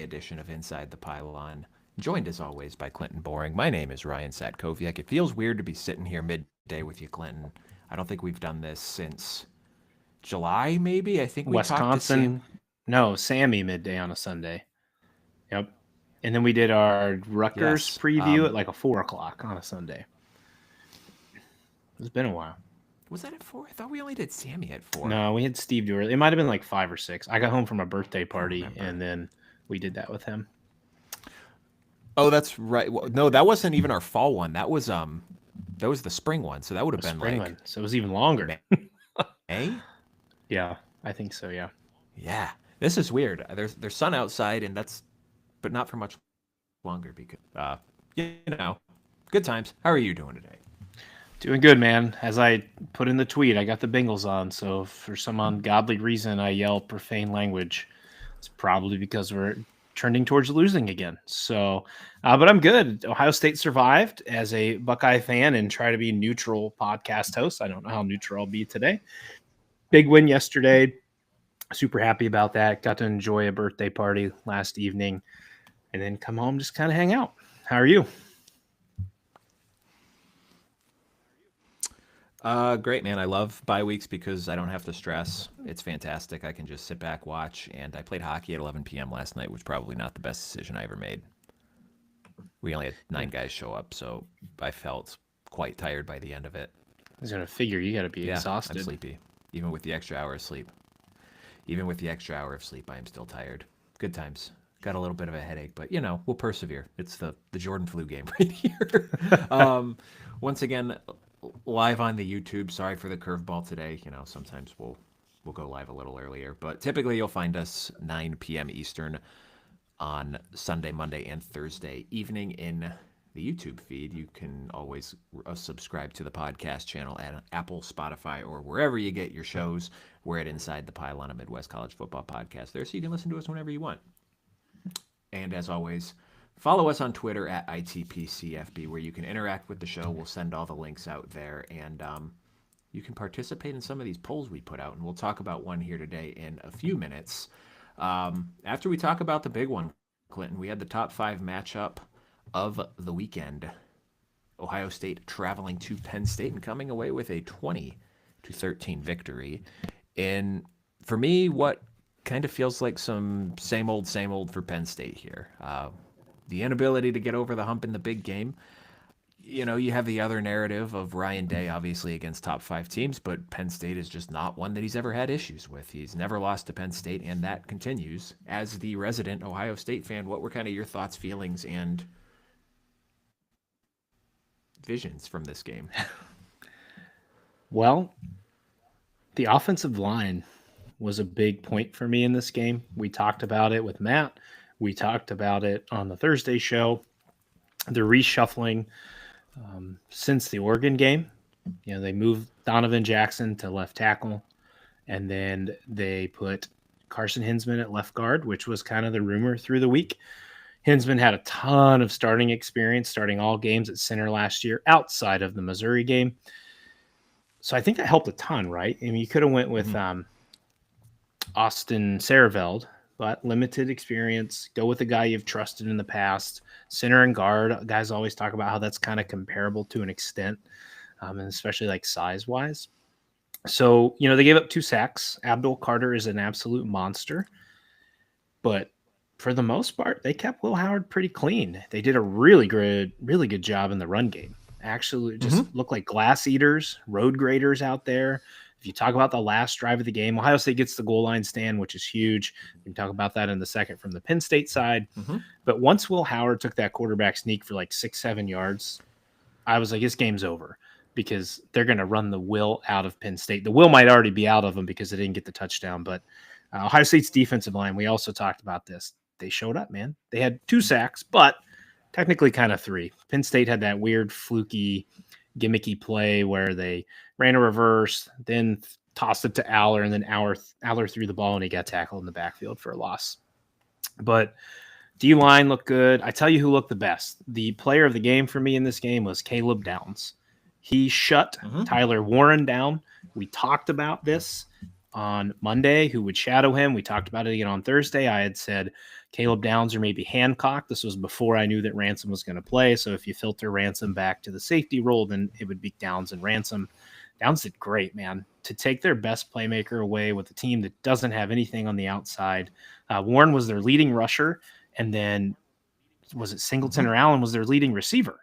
edition of Inside the Pylon, joined as always by Clinton Boring. My name is Ryan Satkoviak. It feels weird to be sitting here midday with you, Clinton. I don't think we've done this since July, maybe. I think we talked to Sam. Wisconsin, no, Sammy midday on a Sunday. Yep. And then we did our Rutgers Yes. preview at like a 4:00 on a Sunday. It's been a while. Was that at 4? I thought we only did Sammy at 4. No, we had Steve do it. It might have been like 5 or 6. I got home from a birthday party, remember. and then we did that with him. Oh, that's right. Well, no, that wasn't even our fall one. That was the spring one. So that would have been Spring like one, so it was even longer. May? Yeah, I think so. Yeah. Yeah. This is weird. There's sun outside, and but not for much longer because you know, good times. How are you doing today? Doing good, man. As I put in the tweet, I got the Bengals on, so for some ungodly reason I yell profane language. It's probably because we're trending towards losing again. So, but I'm good. Ohio State survived as a Buckeye fan and try to be neutral podcast host. I don't know how neutral I'll be today. Big win yesterday. Super happy about that. Got to enjoy a birthday party last evening and then come home, just kind of hang out. How are you? Great, man. I love bye weeks because I don't have to stress. It's fantastic. I can just sit back, watch, and I played hockey at 11 p.m. last night, which probably not the best decision I ever made. We only had 9 guys show up, so I felt quite tired by the end of it. I was going to figure you got to be exhausted. I'm sleepy, even with the extra hour of sleep. Even with the extra hour of sleep, I am still tired. Good times. Got a little bit of a headache, but we'll persevere. It's the Jordan flu game right here. Once again, live on the YouTube. Sorry for the curveball today. Sometimes we'll go live a little earlier, but typically you'll find us 9 p.m. Eastern on Sunday, Monday, and Thursday evening in the YouTube feed. You can always subscribe to the podcast channel at Apple, Spotify, or wherever you get your shows. We're at Inside the Pylon, a Midwest College Football podcast there, so you can listen to us whenever you want. And as always, follow us on Twitter at ITPCFB, where you can interact with the show. We'll send all the links out there, and you can participate in some of these polls we put out, and we'll talk about one here today in a few minutes. After we talk about the big one, Clinton, we had the top 5 matchup of the weekend. Ohio State traveling to Penn State and coming away with a 20-13 victory. And for me, what kind of feels like some same old for Penn State here. The inability to get over the hump in the big game. You have the other narrative of Ryan Day, obviously, against top 5 teams, but Penn State is just not one that he's ever had issues with. He's never lost to Penn State, and that continues. As the resident Ohio State fan, what were kind of your thoughts, feelings, and visions from this game? Well, the offensive line was a big point for me in this game. We talked about it with Matt. We talked about it on the Thursday show. The reshuffling since the Oregon game. They moved Donovan Jackson to left tackle, and then they put Carson Hinsman at left guard, which was kind of the rumor through the week. Hinsman had a ton of starting experience, starting all games at center last year outside of the Missouri game. So I think that helped a ton, right? I mean, you could have went with Austin Sareveld, but limited experience. Go with a guy you've trusted in the past. Center and guard, guys always talk about how that's kind of comparable to an extent, and especially like size-wise. So, they gave up 2 sacks. Abdul Carter is an absolute monster. But for the most part, they kept Will Howard pretty clean. They did a really good job in the run game. Actually, just looked like glass eaters, road graders out there. If you talk about the last drive of the game, Ohio State gets the goal line stand, which is huge. We can talk about that in the second from the Penn State side. But once Will Howard took that quarterback sneak for like 6-7 yards, I was like, this game's over because they're going to run the will out of Penn State. The will might already be out of them because they didn't get the touchdown. But Ohio State's defensive line, we also talked about this. They showed up, man. They had 2 sacks, but technically kind of 3. Penn State had that weird, fluky, gimmicky play where they ran a reverse, then tossed it to Aller, and then Aller threw the ball and he got tackled in the backfield for a loss. But D-line looked good. I tell you who looked the best. The player of the game for me in this game was Caleb Downs. He shut Tyler Warren down. We talked about this. on Monday who would shadow him. We talked about it again on Thursday. I had said Caleb Downs or maybe Hancock. This was before I knew that Ransom was going to play. So if you filter Ransom back to the safety role, then it would be Downs and Ransom. Downs did great, man. To take their best playmaker away with a team that doesn't have anything on the outside. Warren was their leading rusher, and then was it Singleton or Allen was their leading receiver.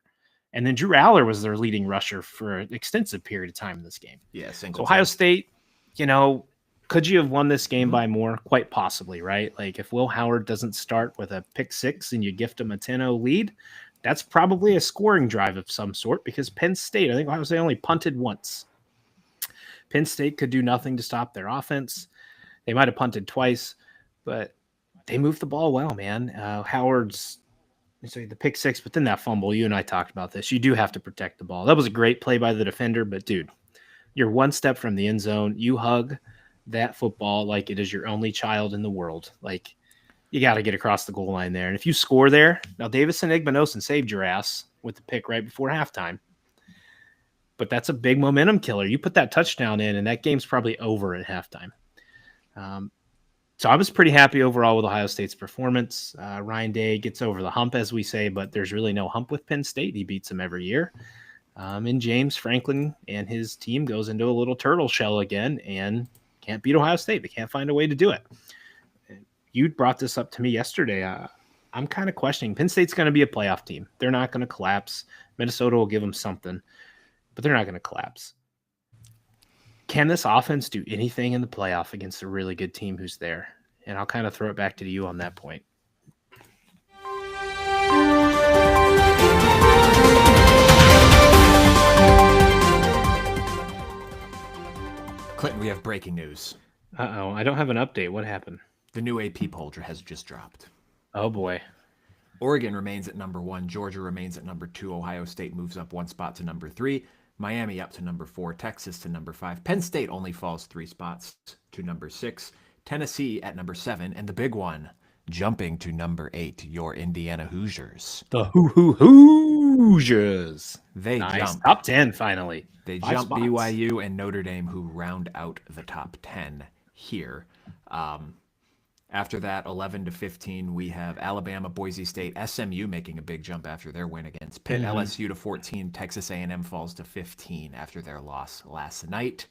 And then Drew Aller was their leading rusher for an extensive period of time in this game. Yeah, So Ohio State, could you have won this game by more? Quite possibly, right? Like if Will Howard doesn't start with a pick six and you gift him a 10-0 lead, that's probably a scoring drive of some sort because Penn State, I think Ohio State only punted once. Penn State could do nothing to stop their offense. They might have punted twice, but they moved the ball well, man. Howard's the pick six, but then that fumble, you and I talked about this. You do have to protect the ball. That was a great play by the defender, but dude, you're one step from the end zone. You hug that football like it is your only child in the world. Like you got to get across the goal line there. And if you score there, now Davison Igbinosun saved your ass with the pick right before halftime. But that's a big momentum killer. You put that touchdown in, and that game's probably over at halftime. So I was pretty happy overall with Ohio State's performance. Ryan Day gets over the hump, as we say, but there's really no hump with Penn State. He beats them every year. And James Franklin and his team goes into a little turtle shell again and can't beat Ohio State. They can't find a way to do it. You brought this up to me yesterday. I'm kind of questioning. Penn State's going to be a playoff team. They're not going to collapse. Minnesota will give them something, but they're not going to collapse. Can this offense do anything in the playoff against a really good team who's there? And I'll kind of throw it back to you on that point. Clinton, we have breaking news. Uh-oh, I don't have an update. What happened? The new AP poll has just dropped. Oh, boy. Oregon remains at number 1. Georgia remains at number 2. Ohio State moves up 1 spot to number 3. Miami up to number 4, Texas to number 5. Penn State only falls 3 spots to number 6. Tennessee at number 7. And the big one, jumping to number 8, your Indiana Hoosiers. The Hoosiers. They jump. Top 10, finally. They 5 jump spots. BYU and Notre Dame, who round out the top 10 here. After that, 11 to 15, we have Alabama, Boise State, SMU making a big jump after their win against Pitt. LSU to 14, Texas A&M falls to 15 after their loss last night.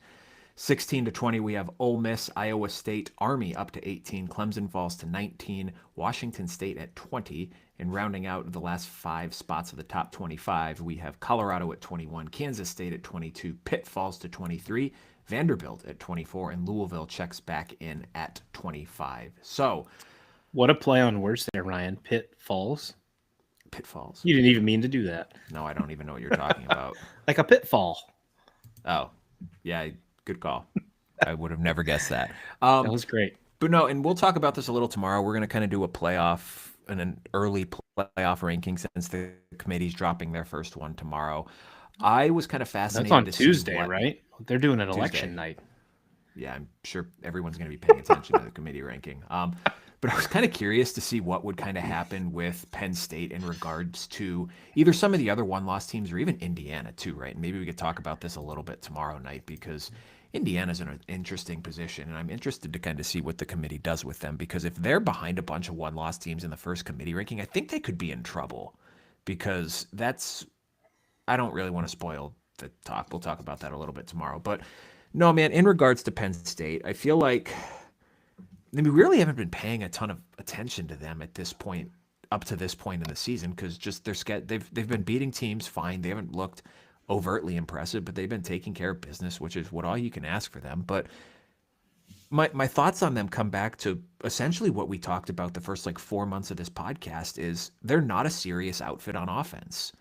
16 to 20, we have Ole Miss, Iowa State, Army up to 18, Clemson falls to 19, Washington State at 20, and rounding out the last 5 spots of the top 25, we have Colorado at 21, Kansas State at 22, Pitt falls to 23, Vanderbilt at 24, and Louisville checks back in at 25. So, what a play on words there, Ryan. Pitt falls. Pitfalls. You didn't even mean to do that. No, I don't even know what you're talking about. Like a pitfall. Oh, yeah, good call. I would have never guessed that. That was great. But no, and we'll talk about this a little tomorrow. We're going to kind of do a playoff and an early playoff ranking since the committee's dropping their first one tomorrow. I was kind of fascinated. That's on Tuesday, right? They're doing an election night. Yeah, I'm sure everyone's going to be paying attention to the committee ranking. But I was kind of curious to see what would kind of happen with Penn State in regards to either some of the other one-loss teams or even Indiana too, right? And maybe we could talk about this a little bit tomorrow night because Indiana's in an interesting position, and I'm interested to kind of see what the committee does with them because if they're behind a bunch of one-loss teams in the first committee ranking, I think they could be in trouble because that's – I don't really want to spoil the talk. We'll talk about that a little bit tomorrow. But no, man, in regards to Penn State, I feel like we really haven't been paying a ton of attention to them at this point, up to this point in the season, because just they've been beating teams fine. They haven't looked overtly impressive, but they've been taking care of business, which is what all you can ask for them. But my thoughts on them come back to essentially what we talked about the first 4 months of this podcast is they're not a serious outfit on offense.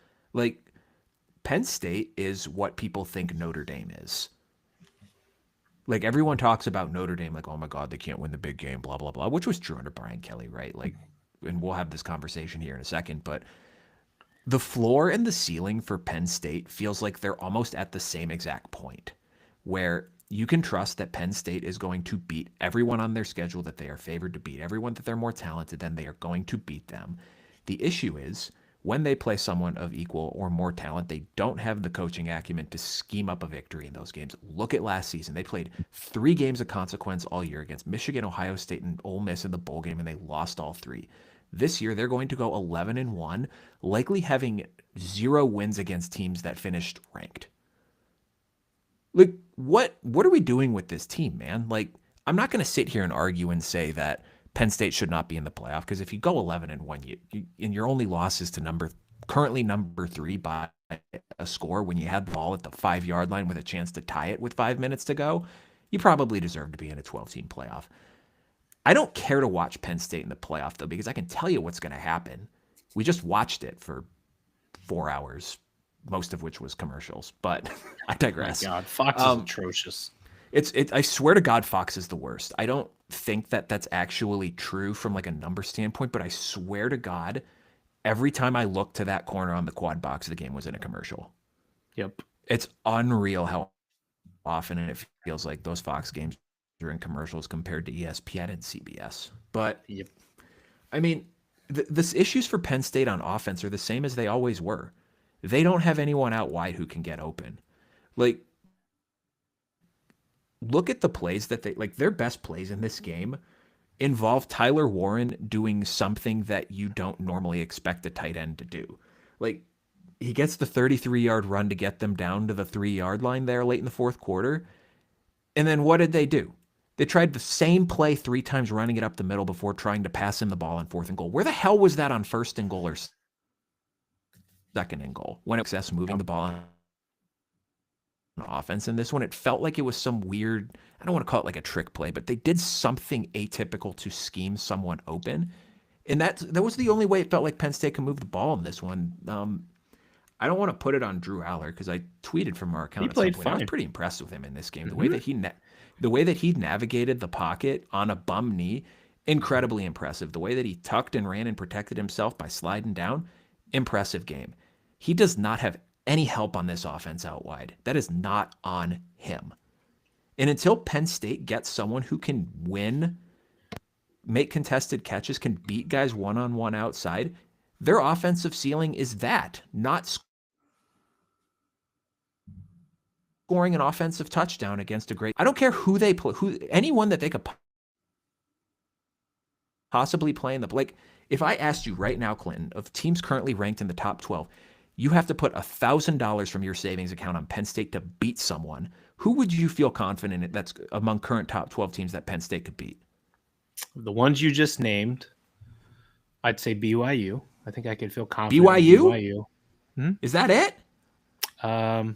Penn State is what people think Notre Dame is. Everyone talks about Notre Dame oh my God, they can't win the big game, blah, blah, blah, which was true under Brian Kelly, right? And we'll have this conversation here in a second, but the floor and the ceiling for Penn State feels like they're almost at the same exact point where you can trust that Penn State is going to beat everyone on their schedule that they are favored to beat, everyone that they're more talented than they are going to beat them. The issue is when they play someone of equal or more talent, they don't have the coaching acumen to scheme up a victory in those games. Look at last season. They played 3 games of consequence all year against Michigan, Ohio State, and Ole Miss in the bowl game, and they lost all 3. This year, they're going to go 11-1, likely having 0 wins against teams that finished ranked. Like, what are we doing with this team, man? Like, I'm not going to sit here and argue and say that Penn State should not be in the playoff, because if you go 11-1, and your only loss is to currently number 3 by a score when you had the ball at the 5-yard line with a chance to tie it with 5 minutes to go, you probably deserve to be in a 12-team playoff. I don't care to watch Penn State in the playoff, though, because I can tell you what's going to happen. We just watched it for 4 hours, most of which was commercials, but I digress. Oh my God, Fox is atrocious. I swear to God, Fox is the worst. I don't think that that's actually true from like a number standpoint, but I swear to God, every time I looked to that corner on the quad box, the game was in a commercial. Yep. It's unreal how often it feels like those Fox games are in commercials compared to ESPN and CBS. But yep. I mean, the issues for Penn State on offense are the same as they always were. They don't have anyone out wide who can get open. Like, look at the plays that their best plays in this game involve Tyler Warren doing something that you don't normally expect a tight end to do. Like, he gets the 33-yard run to get them down to the 3-yard line there late in the fourth quarter. And then what did they do? They tried the same play 3 times, running it up the middle before trying to pass him the ball on 4th and goal. Where the hell was that on 1st and goal or 2nd and goal when it was moving the ball on offense? And this one, it felt like it was some weird, I don't want to call it like a trick play, but they did something atypical to scheme someone open. And that was the only way it felt like Penn State could move the ball in this one. I don't want to put it on Drew Aller, because I tweeted from our account. He played fine. fine. I was pretty impressed with him in this game. The way that he navigated the pocket on a bum knee, incredibly impressive. The way that he tucked and ran and protected himself by sliding down, impressive game. He does not have any help on this offense out wide. That is not on him. And until Penn State gets someone who can win, make contested catches, can beat guys one-on-one outside, their offensive ceiling is that, not scoring an offensive touchdown against a great... I don't care who they play, anyone that they could possibly play in the... Like, if I asked you right now, Clinton, of teams currently ranked in the top 12, you have to put $1,000 from your savings account on Penn State to beat someone. Who would you feel confident in that's among current top 12 teams that Penn State could beat? The ones you just named, I'd say BYU. I think I could feel confident. BYU? Is that it? Because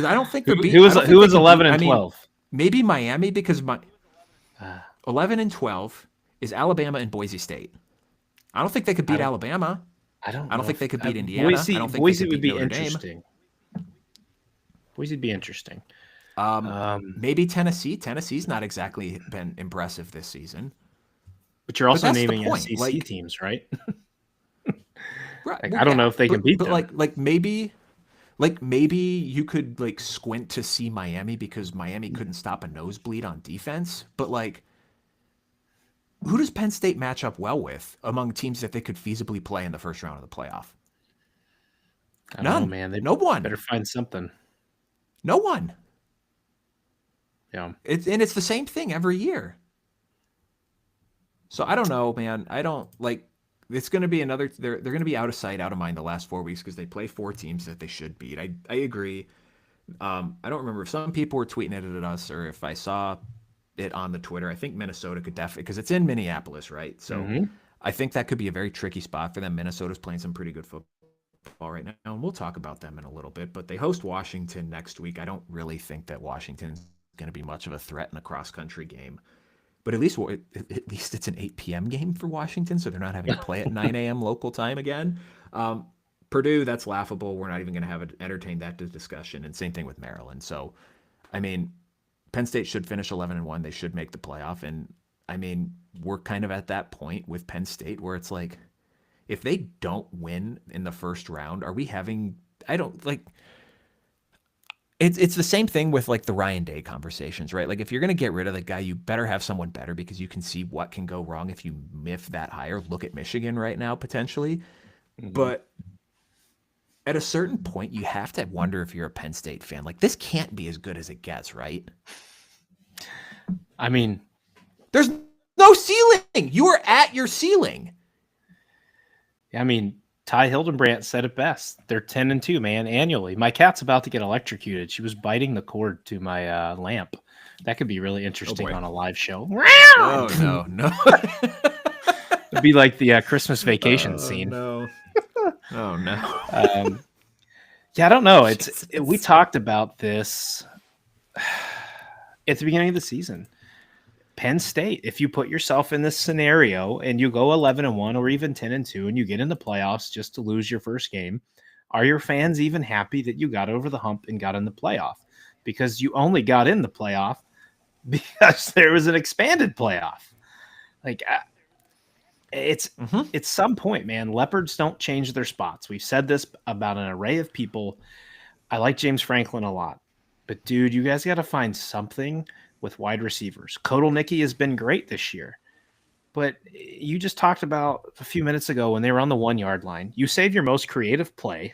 I don't think they're beating. Who was 11 and 12? Maybe Miami, because 11 and 12 is Alabama and Boise State. I don't think they could beat Alabama. I don't think they could beat Indiana. Boise would be interesting. Boise would be interesting. Maybe Tennessee. Tennessee's not exactly been impressive this season. But you're also naming SEC teams, right? Right. I don't know if they can beat them. But maybe you could squint to see Miami, because Miami couldn't stop a nosebleed on defense. But who does Penn State match up well with among teams that they could feasibly play in the first round of the playoff? I don't know, man. No one. Better find something. No one. Yeah. It's the same thing every year. So I don't know, man. I don't it's going to be another. They're going to be out of sight, out of mind the last 4 weeks, because they play 4 teams that they should beat. I agree. I don't remember if some people were tweeting it at us or if I saw it on the Twitter. I think Minnesota could definitely, because it's in Minneapolis, right? So I think that could be a very tricky spot for them. Minnesota's playing some pretty good football right now, and we'll talk about them in a little bit. But they host Washington next week. I don't really think that Washington's going to be much of a threat in a cross-country game. But at least it's an 8 p.m. game for Washington, so they're not having to play at 9 a.m. local time again. Purdue, that's laughable. We're not even going to entertain that discussion. And same thing with Maryland. So, I mean, Penn State should finish 11-1. They should make the playoff. And, I mean, we're kind of at that point with Penn State where it's like, if they don't win in the first round, are we having – I don't – like – It's the same thing with the Ryan Day conversations, right? If you're going to get rid of the guy, you better have someone better, because you can see what can go wrong if you miff that higher. Look at Michigan right now, potentially. But at a certain point, you have to wonder if you're a Penn State fan. Like, this can't be as good as it gets, right? I mean, there's no ceiling. You are at your ceiling. I mean, Ty Hildenbrandt said it best. They're 10-2, man, annually. My cat's about to get electrocuted. She was biting the cord to my lamp. That could be really interesting on a live show. Oh, no. It'd be like the Christmas Vacation scene. No. Oh, no. Yeah, I don't know. We talked about this at the beginning of the season. Penn State, if you put yourself in this scenario and you go 11-1 or even 10-2 and you get in the playoffs just to lose your first game, are your fans even happy that you got over the hump and got in the playoff? Because you only got in the playoff because there was an expanded playoff. Like, it's at some point, man, leopards don't change their spots. We've said this about an array of people. I like James Franklin a lot, but dude, you guys got to find something with wide receivers. Kotelnicki has been great this year, but you just talked about a few minutes ago when they were on the 1 yard line, you saved your most creative play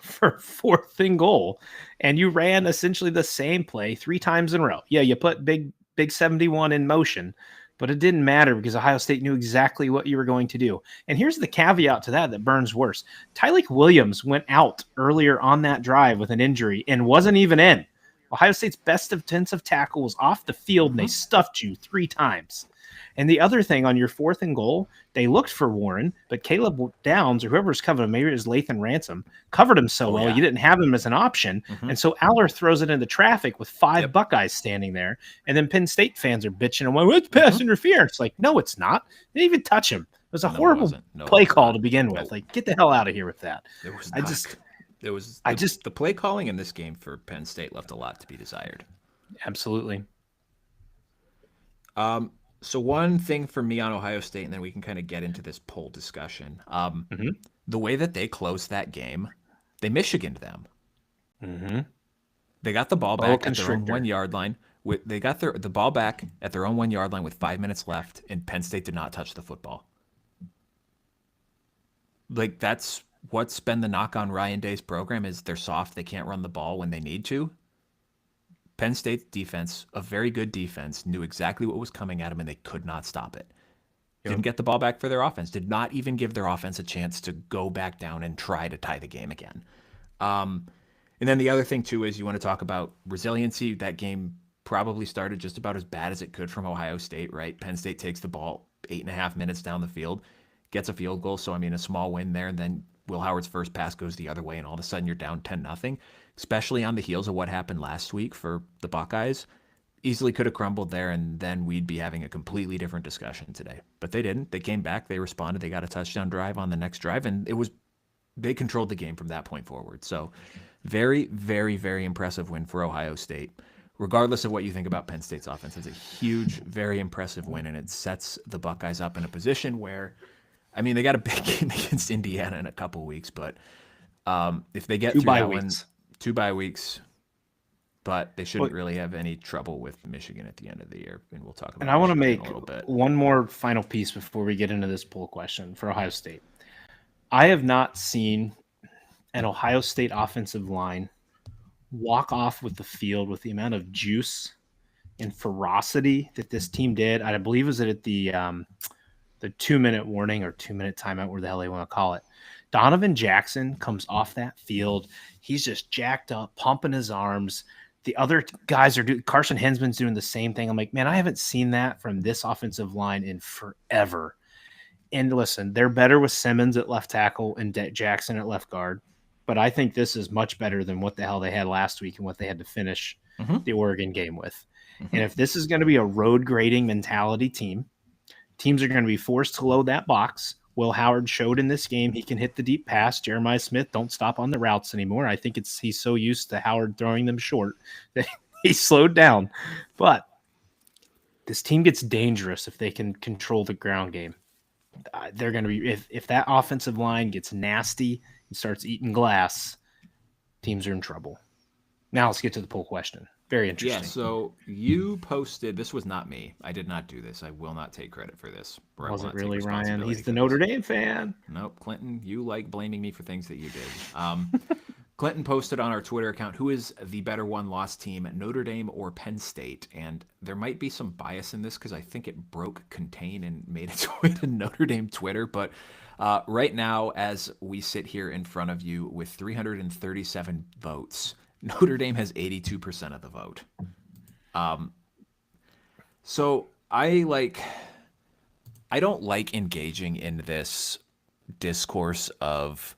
for 4th and goal, and you ran essentially the same play 3 times in a row. Yeah, you put big 71 in motion, but it didn't matter because Ohio State knew exactly what you were going to do. And here's the caveat to that burns worse. Tyleik Williams went out earlier on that drive with an injury and wasn't even in. Ohio State's best defensive tackle was off the field, and they stuffed you 3 times. And the other thing on your 4th and goal, they looked for Warren, but Caleb Downs or whoever's covering him, maybe it was Lathan Ransom, covered him so well, you didn't have him as an option. And so Aller throws it into traffic with 5 Buckeyes standing there. And then Penn State fans are bitching and well, it's pass interference. Like, no, it's not. They didn't even touch him. It was a horrible play call to begin with. Like, get the hell out of here with that. It was the play calling in this game for Penn State left a lot to be desired. Absolutely. So one thing for me on Ohio State, and then we can kind of get into this poll discussion. The way that they closed that game, they Michiganed them. They got the ball back at their own 1 yard line. They got the ball back at their own 1 yard line with 5 minutes left, and Penn State did not touch the football. Like, that's what's been the knock on Ryan Day's program is they're soft. They can't run the ball when they need to. Penn State's defense, a very good defense, knew exactly what was coming at them, and they could not stop it. Didn't get the ball back for their offense. Did not even give their offense a chance to go back down and try to tie the game again. And then the other thing, too, is you want to talk about resiliency. That game probably started just about as bad as it could from Ohio State, right? Penn State takes the ball 8.5 minutes down the field, gets a field goal. So, I mean, a small win there, and then Will Howard's first pass goes the other way, and all of a sudden you're down 10-0, especially on the heels of what happened last week for the Buckeyes. Easily could have crumbled there, and then we'd be having a completely different discussion today. But they didn't. They came back. They responded. They got a touchdown drive on the next drive, and they controlled the game from that point forward. So very, very, very impressive win for Ohio State. Regardless of what you think about Penn State's offense, it's a huge, very impressive win, and it sets the Buckeyes up in a position where, I mean, they got a big game against Indiana in a couple weeks, but if they get through that one, 2 bye weeks, but they shouldn't really have any trouble with Michigan at the end of the year, and we'll talk about. And I want to make one more final piece before we get into this poll question for Ohio State. I have not seen an Ohio State offensive line walk off with the field with the amount of juice and ferocity that this team did. I believe it was at the 2-minute warning or 2-minute timeout, where the hell they want to call it. Donovan Jackson comes off that field. He's just jacked up, pumping his arms. The other guys are doing, Carson Hensman's doing the same thing. I'm like, man, I haven't seen that from this offensive line in forever. And listen, they're better with Simmons at left tackle and Jackson at left guard. But I think this is much better than what the hell they had last week and what they had to finish the Oregon game with. And if this is going to be a road grading mentality team, teams are going to be forced to load that box. Will Howard showed in this game he can hit the deep pass. Jeremiah Smith don't stop on the routes anymore. I think he's so used to Howard throwing them short that he slowed down. But this team gets dangerous if they can control the ground game. They're going to be if that offensive line gets nasty and starts eating glass, teams are in trouble. Now let's get to the poll question. Very interesting. Yeah, so you posted, this was not me. I did not do this. I will not take credit for this, or I will Was it not take really Ryan? responsibility He's the for this. Notre Dame fan. Nope, Clinton, you like blaming me for things that you did. Clinton posted on our Twitter account, who is the better one-loss team, Notre Dame or Penn State? And there might be some bias in this because I think it broke contain and made its way to Notre Dame Twitter. But right now, as we sit here in front of you with 337 votes, Notre Dame has 82% of the vote. So I don't like engaging in this discourse of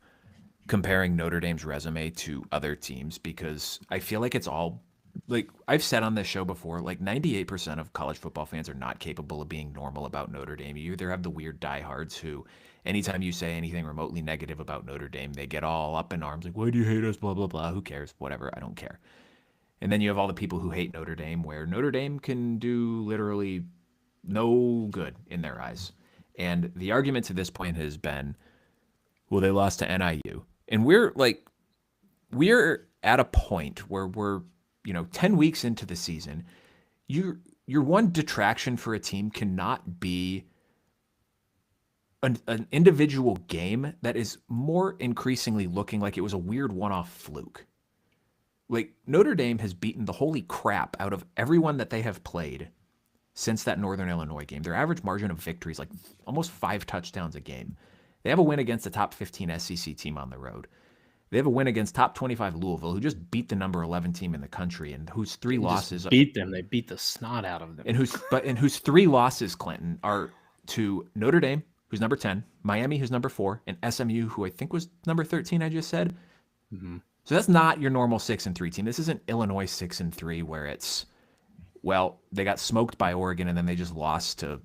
comparing Notre Dame's resume to other teams because I feel like it's all like I've said on this show before, like 98% of college football fans are not capable of being normal about Notre Dame. You either have the weird diehards who anytime you say anything remotely negative about Notre Dame, they get all up in arms like, why do you hate us? Blah, blah, blah. Who cares? Whatever. I don't care. And then you have all the people who hate Notre Dame, where Notre Dame can do literally no good in their eyes. And the argument to this point has been, well, they lost to NIU. And we're at a point where we're, 10 weeks into the season. Your one detraction for a team cannot be an individual game that is more increasingly looking like it was a weird one-off fluke. Like, Notre Dame has beaten the holy crap out of everyone that they have played since that Northern Illinois game. Their average margin of victory is like almost 5 touchdowns a game. They have a win against the top 15 SEC team on the road. They have a win against top 25 Louisville, who just beat the number 11 team in the country and whose 3 losses beat them. They beat the snot out of them. And whose 3 losses, Clinton, are to Notre Dame, who's number 10, Miami, who's number 4, and SMU, who I think was number 13. I just said. Mm-hmm. So that's not your normal 6-3 team. This isn't Illinois 6-3 where it's, well, they got smoked by Oregon and then they just lost to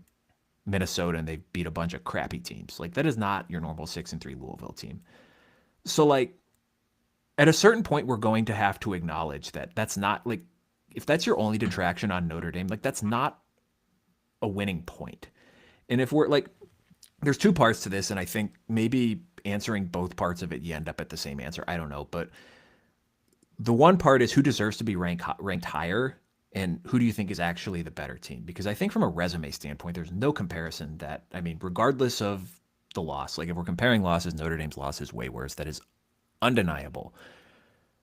Minnesota and they beat a bunch of crappy teams. Like, that is not your normal 6-3 Louisville team. So, like, at a certain point, we're going to have to acknowledge that that's not, like, if that's your only detraction on Notre Dame, like, that's not a winning point. And if we're, like, there's 2 parts to this, and I think maybe answering both parts of it, you end up at the same answer. I don't know. But the one part is who deserves to be ranked higher, and who do you think is actually the better team? Because I think from a resume standpoint, there's no comparison that, I mean, regardless of the loss, like if we're comparing losses, Notre Dame's loss is way worse. That is undeniable.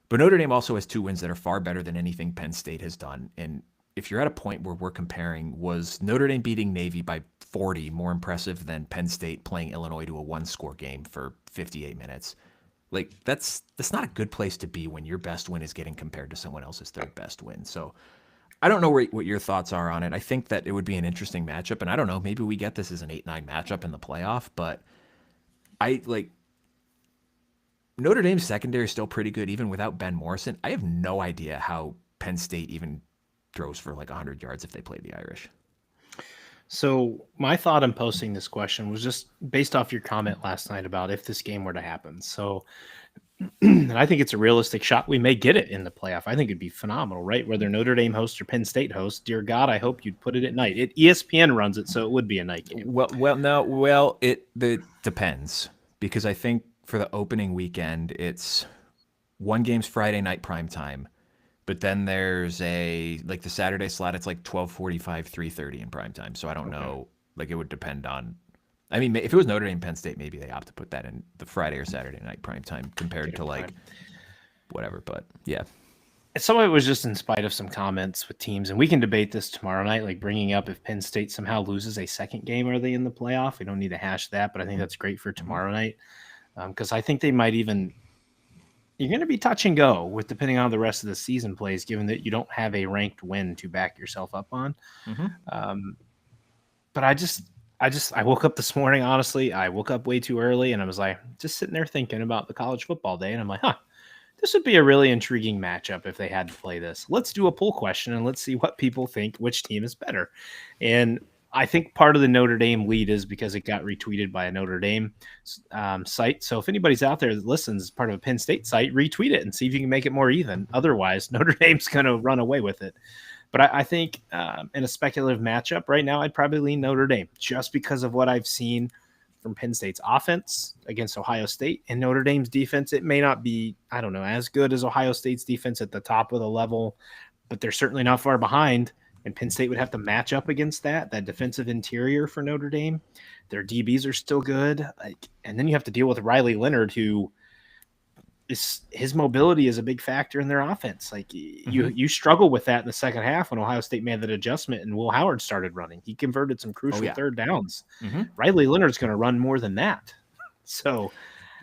But Notre Dame also has 2 wins that are far better than anything Penn State has done. And if you're at a point where we're comparing, was Notre Dame beating Navy by 40 more impressive than Penn State playing Illinois to a 1-score game for 58 minutes? Like, that's not a good place to be when your best win is getting compared to someone else's 3rd best win. So I don't know what your thoughts are on it. I think that it would be an interesting matchup. And I don't know, maybe we get this as an 8-9 matchup in the playoff. But Notre Dame's secondary is still pretty good, even without Ben Morrison. I have no idea how Penn State even throws for like 100 yards if they play the Irish. So my thought in posting this question was just based off your comment last night about if this game were to happen. So and I think it's a realistic shot. We may get it in the playoff. I think it'd be phenomenal, right? Whether Notre Dame hosts or Penn State hosts, dear God, I hope you'd put it at night. ESPN runs it, so it would be a night game. It depends, because I think for the opening weekend, it's one game's Friday night primetime, but then there's the Saturday slot, it's like 12:45, 3:30 in primetime. So I don't know. Like, it would depend on, I mean, if it was Notre Dame, Penn State, maybe they opt to put that in the Friday or Saturday night primetime compared to like whatever. But yeah. Some of it was just in spite of some comments with teams, and we can debate this tomorrow night, like bringing up if Penn State somehow loses a second game, are they in the playoff? We don't need to hash that, but I think that's great for tomorrow night. Because I think they might even – you're going to be touch and go with depending on how the rest of the season plays, given that you don't have a ranked win to back yourself up on. But I woke up this morning, honestly. I woke up way too early, and I was like just sitting there thinking about the college football day, and I'm like, this would be a really intriguing matchup if they had to play this. Let's do a poll question, and let's see what people think which team is better. And I think part of the Notre Dame lead is because it got retweeted by a Notre Dame site. So if anybody's out there that listens as part of a Penn State site, retweet it and see if you can make it more even. Otherwise, Notre Dame's going to run away with it. But I think in a speculative matchup right now, I'd probably lean Notre Dame just because of what I've seen from Penn State's offense against Ohio State and Notre Dame's defense. It may not be, I don't know, as good as Ohio State's defense at the top of the level, but they're certainly not far behind. And Penn State would have to match up against that defensive interior for Notre Dame. Their DBs are still good. And then you have to deal with Riley Leonard, who his mobility is a big factor in their offense. Like you struggle with that in the second half when Ohio State made that adjustment and Will Howard started running. He converted some crucial third downs. Riley Leonard's going to run more than that. So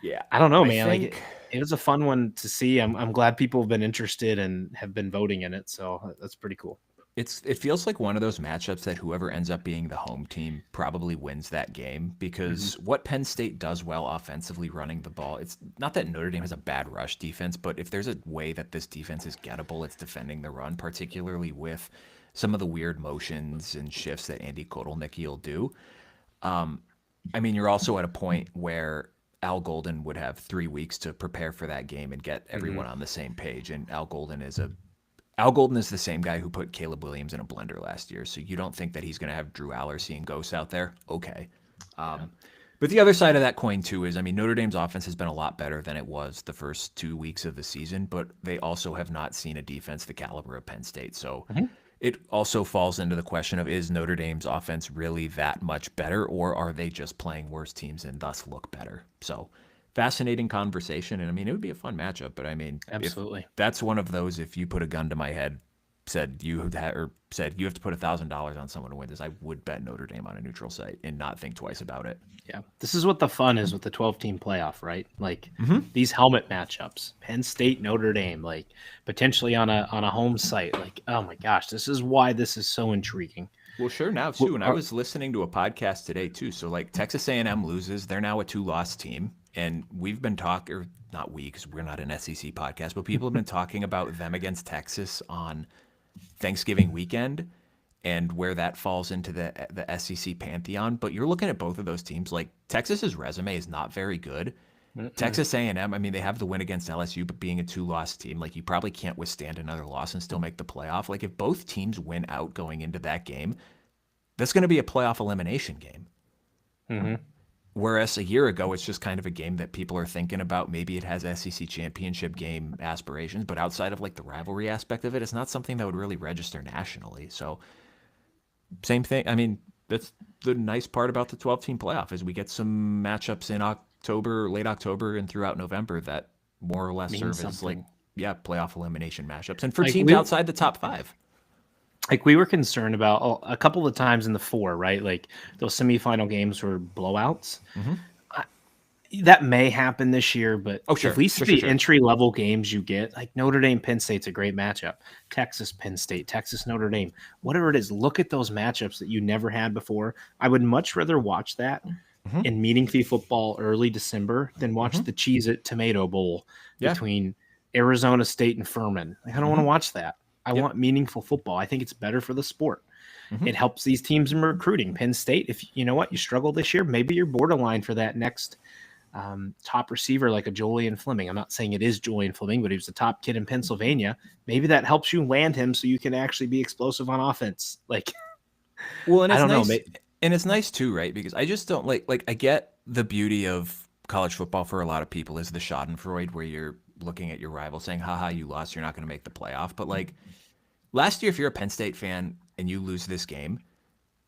yeah, I don't know, man. Like it was a fun one to see. I'm glad people have been interested and have been voting in it. So that's pretty cool. It feels like one of those matchups that whoever ends up being the home team probably wins that game, because what Penn State does well offensively running the ball, it's not that Notre Dame has a bad rush defense, but if there's a way that this defense is gettable, it's defending the run, particularly with some of the weird motions and shifts that Andy Kotelnicki will do. I mean, you're also at a point where Al Golden would have 3 weeks to prepare for that game and get everyone on the same page, and Al Golden is the same guy who put Caleb Williams in a blender last year, so you don't think that he's going to have Drew Aller seeing ghosts out there? Okay. But the other side of that coin, too, is, I mean, Notre Dame's offense has been a lot better than it was the first 2 weeks of the season, but they also have not seen a defense the caliber of Penn State. So it also falls into the question of, is Notre Dame's offense really that much better, or are they just playing worse teams and thus look better? So fascinating conversation, and I mean, it would be a fun matchup, but I mean, absolutely, that's one of those, if you put a gun to my head, said you have to put $1,000 on someone to win this, I would bet Notre Dame on a neutral site and not think twice about it. Yeah, this is what the fun is with the 12-team playoff, right? Like these helmet matchups, Penn State, Notre Dame, like potentially on a home site. Like, oh my gosh, this is why this is so intriguing. Well, sure, now too, and I was listening to a podcast today too. So like Texas A&M loses, they're now a 2-loss team. And we've been talking, or not we, because we're not an SEC podcast, but people have been talking about them against Texas on Thanksgiving weekend and where that falls into the SEC pantheon. But you're looking at both of those teams, like Texas's resume is not very good. Texas A&M, I mean, they have the win against LSU, but being a 2-loss team, like you probably can't withstand another loss and still make the playoff. Like if both teams win out going into that game, that's going to be a playoff elimination game. Whereas a year ago, it's just kind of a game that people are thinking about. Maybe it has SEC championship game aspirations, but outside of like the rivalry aspect of it, it's not something that would really register nationally. So same thing. I mean, that's the nice part about the 12-team playoff is we get some matchups in October, late October, and throughout November that more or less serve as like, playoff elimination matchups. And for like teams outside the top 5. Like we were concerned about a couple of times in the 4, right? Like those semifinal games were blowouts. That may happen this year, but at least the entry-level games you get, like Notre Dame, Penn State's a great matchup. Texas, Penn State, Texas, Notre Dame, whatever it is, look at those matchups that you never had before. I would much rather watch that in meaningful football early December than watch the Cheez-It Tomato Bowl between Arizona State and Furman. Like, I don't want to watch that. I want meaningful football. I think it's better for the sport. It helps these teams in recruiting. Penn State, if you know what, you struggle this year, maybe you're borderline for that next top receiver like a Julian Fleming. I'm not saying it is Julian Fleming, but he was the top kid in Pennsylvania. Maybe that helps you land him so you can actually be explosive on offense. Like, well, and I don't know. And it's nice too, right? Because I just don't like I get the beauty of college football for a lot of people is the schadenfreude where you're looking at your rival saying, haha, you lost, you're not going to make the playoff. But like last year, if you're a Penn State fan and you lose this game,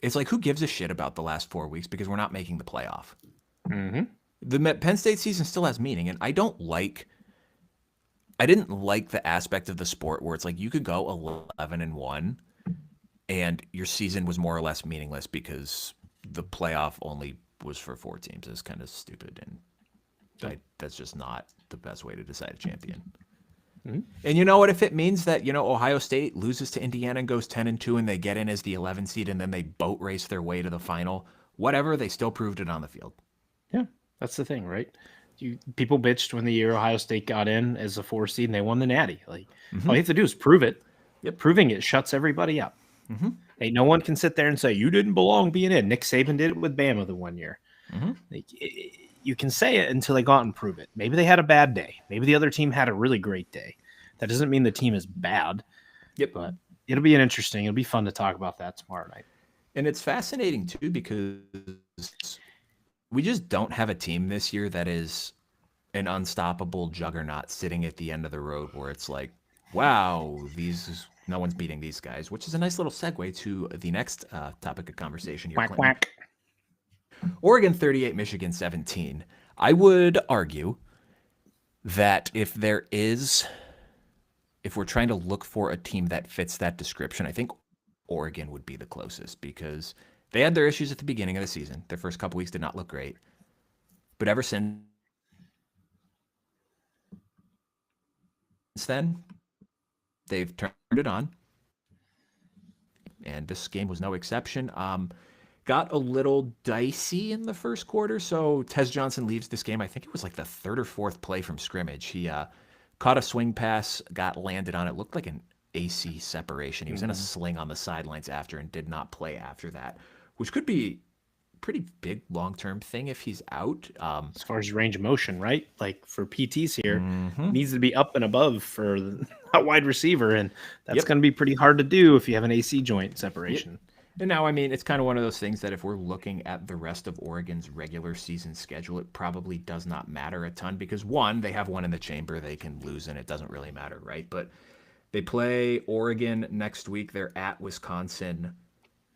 it's like, who gives a shit about the last 4 weeks because we're not making the playoff. The Penn State season still has meaning, and I didn't like the aspect of the sport where it's like you could go 11-1 and your season was more or less meaningless because the playoff only was for 4 teams. It's kind of stupid, and that's just not the best way to decide a champion. And you know what? If it means that, Ohio State loses to Indiana and goes 10-2 and they get in as the 11 seed and then they boat race their way to the final, whatever, they still proved it on the field. Yeah, that's the thing, right? People bitched when the year Ohio State got in as a 4 seed and they won the Natty. Like, all you have to do is prove it. Proving it shuts everybody up. Hey, no one can sit there and say, you didn't belong being in. Nick Saban did it with Bama the 1 year. Like, you can say it until they go out and prove it. Maybe they had a bad day. Maybe the other team had a really great day. That doesn't mean the team is bad. But it'll be fun to talk about that tomorrow night. And it's fascinating too, because we just don't have a team this year that is an unstoppable juggernaut sitting at the end of the road where it's like, wow, these No one's beating these guys, which is a nice little segue to the next topic of conversation here, Quack Clinton. quack. Oregon 38, Michigan 17. I would argue that if we're trying to look for a team that fits that description, I think Oregon would be the closest because they had their issues at the beginning of the season. Their first couple weeks did not look great. But ever since then, they've turned it on. And this game was no exception. Got a little dicey in the first quarter. So Tez Johnson leaves this game. I think it was like the third or fourth play from scrimmage. He caught a swing pass, got landed on it. Looked like an AC separation. He was in a sling on the sidelines after and did not play after that, which could be a pretty big long-term thing if he's out. As far as range of motion, right? Like for PTs here, needs to be up and above for a wide receiver, and that's going to be pretty hard to do if you have an AC joint separation. And now, I mean, it's kind of one of those things that if we're looking at the rest of Oregon's regular season schedule, it probably does not matter a ton because, one, they have one in the chamber they can lose, and it doesn't really matter, right? But they play Oregon next week. They're at Wisconsin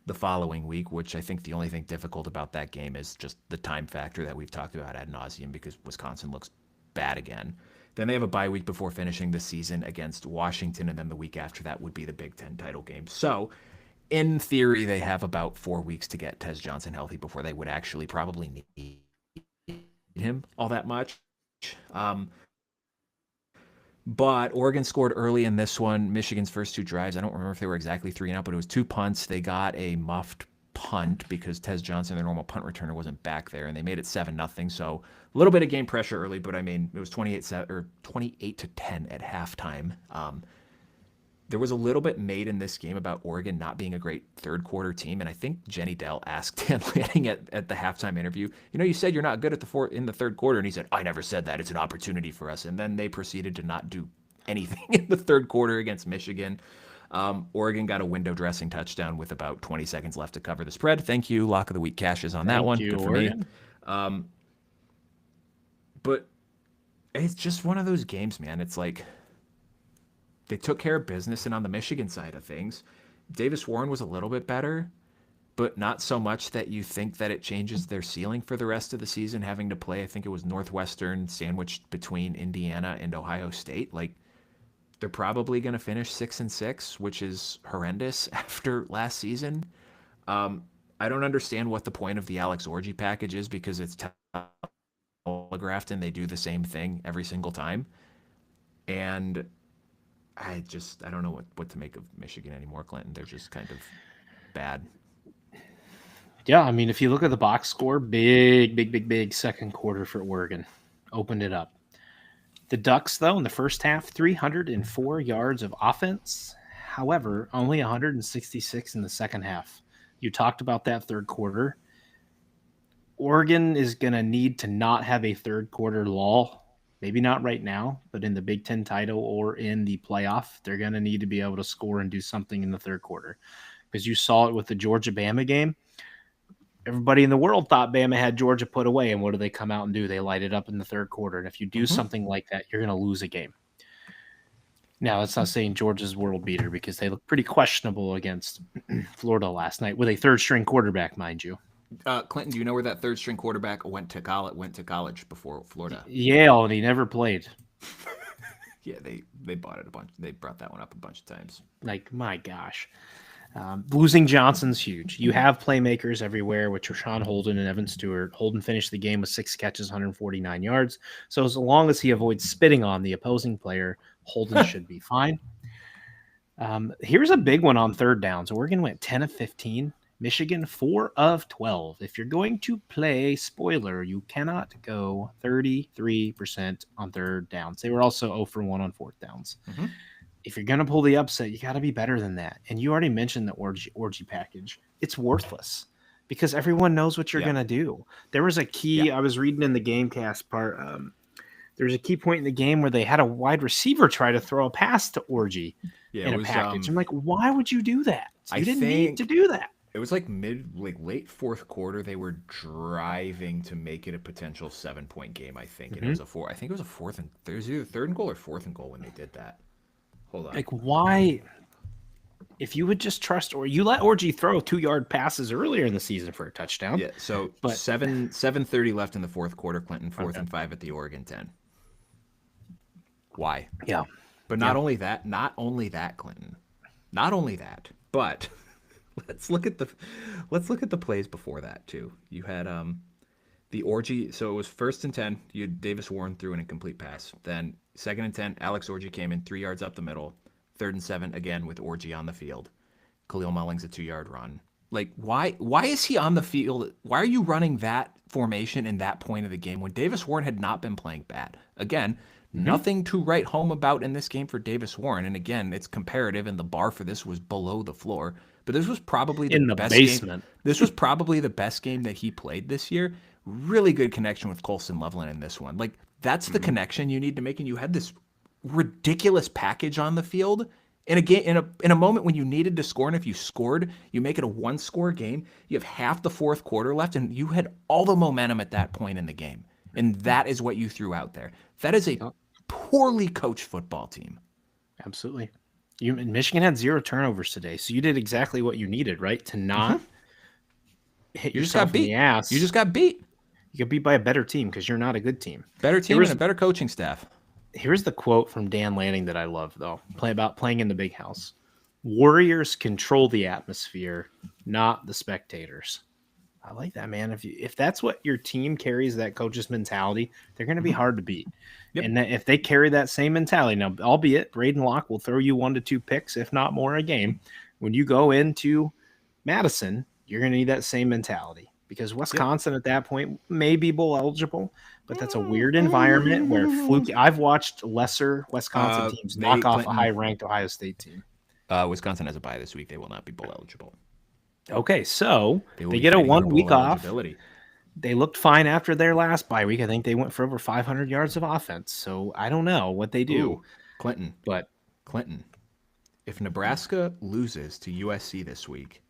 the following week, which I think the only thing difficult about that game is just the time factor that we've talked about ad nauseum because Wisconsin looks bad again. Then they have a bye week before finishing the season against Washington, and then the week after that would be the Big Ten title game. So, in theory, they have about 4 weeks to get Tez Johnson healthy before they would actually probably need him all that much. But Oregon scored early in this one. Michigan's first two drives, I don't remember if they were exactly 3-and-out, but it was 2 punts. They got a muffed punt because Tez Johnson, their normal punt returner, wasn't back there, and they made it 7-0. So a little bit of game pressure early, but I mean, it was 28-10 at halftime. There was a little bit made in this game about Oregon not being a great third quarter team, and I think Jenny Dell asked Dan Lanning at the halftime interview, you said you're not good at in the third quarter, and he said, I never said that. It's an opportunity for us. And then they proceeded to not do anything in the third quarter against Michigan. Oregon got a window dressing touchdown with about 20 seconds left to cover the spread. Thank you. Lock of the week cashes on that one. Good for me. But it's just one of those games, man. It's like they took care of business, and on the Michigan side of things, Davis Warren was a little bit better, but not so much that you think that it changes their ceiling for the rest of the season, having to play, I think it was Northwestern sandwiched between Indiana and Ohio State. Like, they're probably going to finish 6-6, which is horrendous after last season. I don't understand what the point of the Alex Orji package is because it's telegraphed and they do the same thing every single time. And I don't know what to make of Michigan anymore, Clinton. They're just kind of bad. Yeah, I mean, if you look at the box score, big second quarter for Oregon. Opened it up. The Ducks, though, in the first half, 304 yards of offense. However, only 166 in the second half. You talked about that third quarter. Oregon is going to need to not have a third quarter lull. Maybe not right now, but in the Big Ten title or in the playoff, they're going to need to be able to score and do something in the third quarter. Because you saw it with the Georgia-Bama game. Everybody in the world thought Bama had Georgia put away, and what do they come out and do? They light it up in the third quarter. And if you do something like that, you're going to lose a game. Now, that's not saying Georgia's world beater because they look pretty questionable against Florida last night with a third-string quarterback, mind you. Clinton, do you know where that third-string quarterback went to college before Florida? Yale, and he never played. Yeah, they bought it a bunch. They brought that one up a bunch of times. Like, my gosh. Losing Johnson's huge. You have playmakers everywhere with Rashawn Holden and Evan Stewart. Holden finished the game with 6 catches, 149 yards. So as long as he avoids spitting on the opposing player, Holden should be fine. Here's a big one on third downs. Oregon went 10 of 15. Michigan, 4 of 12. If you're going to play spoiler, you cannot go 33% on third downs. They were also 0 for 1 on fourth downs. Mm-hmm. If you're going to pull the upset, you got to be better than that. And you already mentioned the orgy package. It's worthless because everyone knows what you're going to do. There was a key, I was reading in the Gamecast part, there's a key point in the game where they had a wide receiver try to throw a pass to Orgy in a package. I'm like, why would you do that? You didn't need to do that. It was like late fourth quarter. They were driving to make it a potential 7-point game, I think. And it was I think it was a fourth and there was either third and goal or fourth and goal when they did that. Hold on. Like, why? if you would just trust, or you let Orji throw 2-yard passes earlier in the season for a touchdown. Yeah, so but 7:30 left in the fourth quarter, Clinton, 4th Okay. and 5 at the Oregon 10. Why? Yeah. But not only that, Clinton. Not only that, but let's look at the plays before that too. You had the Orji, so it was 1st and 10. You had Davis Warren threw an incomplete pass. Then 2nd and 10, Alex Orji came in 3 yards up the middle. 3rd and 7 again with Orji on the field. Khalil Mullings a 2-yard run. Like, why is he on the field? Why are you running that formation in that point of the game when Davis Warren had not been playing bad? Again, nothing to write home about in this game for Davis Warren. And again, it's comparative, and the bar for this was below the floor. But this was probably in the best basement. game. This was probably the best game that he played this year. Really good connection with Colson Loveland in this one. Like, that's the connection you need to make. And you had this ridiculous package on the field in a game, in a moment when you needed to score. And if you scored, you make it a 1-score game. You have half the fourth quarter left, and you had all the momentum at that point in the game. And that is what you threw out there. That is a poorly coached football team. Absolutely. Michigan had 0 turnovers today, so you did exactly what you needed, right? To not hit You just yourself got beat. in the ass. You just got beat. You got beat by a better team because you're not a good team. Better team and a better coaching staff. Here's the quote from Dan Lanning that I love, though. About playing in the big house. Warriors control the atmosphere, not the spectators. I like that, man. If that's what your team carries, that coach's mentality, they're going to be hard to beat. Yep. And if they carry that same mentality, now, albeit Braden Locke will throw you 1 to 2 picks, if not more, a game. When you go into Madison, you're going to need that same mentality because Wisconsin at that point may be bowl eligible, but that's a weird environment where fluky. I've watched lesser Wisconsin teams knock off a high-ranked Ohio State team. Wisconsin has a bye this week. They will not be bowl eligible. Okay, so they get a 1 week off. They looked fine after their last bye week. I think they went for over 500 yards of offense. So I don't know what they do. Ooh, Clinton, if Nebraska loses to USC this week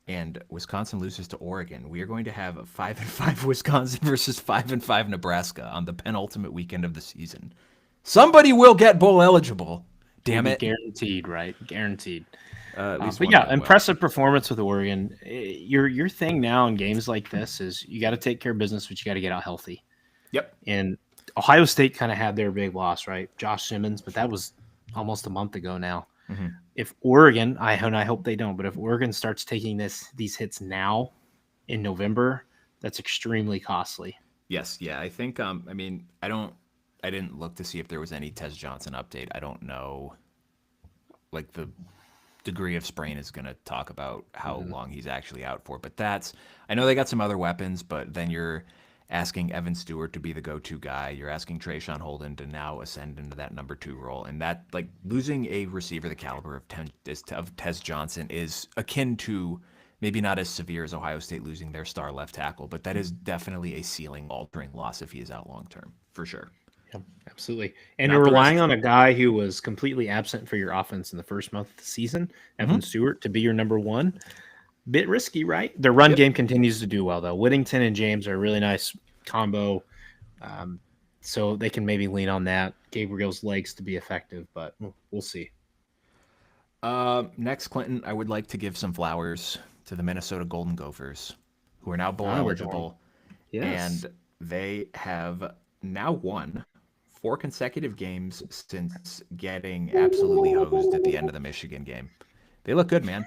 and Wisconsin loses to Oregon, we are going to have a 5-5 Wisconsin versus 5-5 Nebraska on the penultimate weekend of the season. Somebody will get bowl eligible. Damn it. Guaranteed, right? Guaranteed. But yeah, impressive performance with Oregon. Your thing now in games like this is you got to take care of business, but you got to get out healthy. Yep. And Ohio State kind of had their big loss, right? Josh Simmons, but that was almost a month ago now. Mm-hmm. If Oregon, I hope they don't, but if Oregon starts taking these hits now in November, that's extremely costly. Yes, yeah. I think I didn't look to see if there was any Tez Johnson update. I don't know like the degree of sprain is going to talk about how long he's actually out for. But I know they got some other weapons, but then you're asking Evan Stewart to be the go-to guy. You're asking Trayshawn Holden to now ascend into that number 2 role. And that, like, losing a receiver the caliber of Tez Johnson is akin to maybe not as severe as Ohio State losing their star left tackle, but that is definitely a ceiling-altering loss if he is out long-term, for sure. Yeah, absolutely. And you're relying on a guy who was completely absent for your offense in the first month of the season, Evan Stewart, to be your number 1. Bit risky, right? Their run game continues to do well, though. Whittington and James are a really nice combo, so they can maybe lean on that. Gabriel's legs to be effective, but we'll see. Next, Clinton, I would like to give some flowers to the Minnesota Golden Gophers, who are now bowl eligible. Yes. And they have now won 4 consecutive games since getting absolutely hosed at the end of the Michigan game. They look good, man.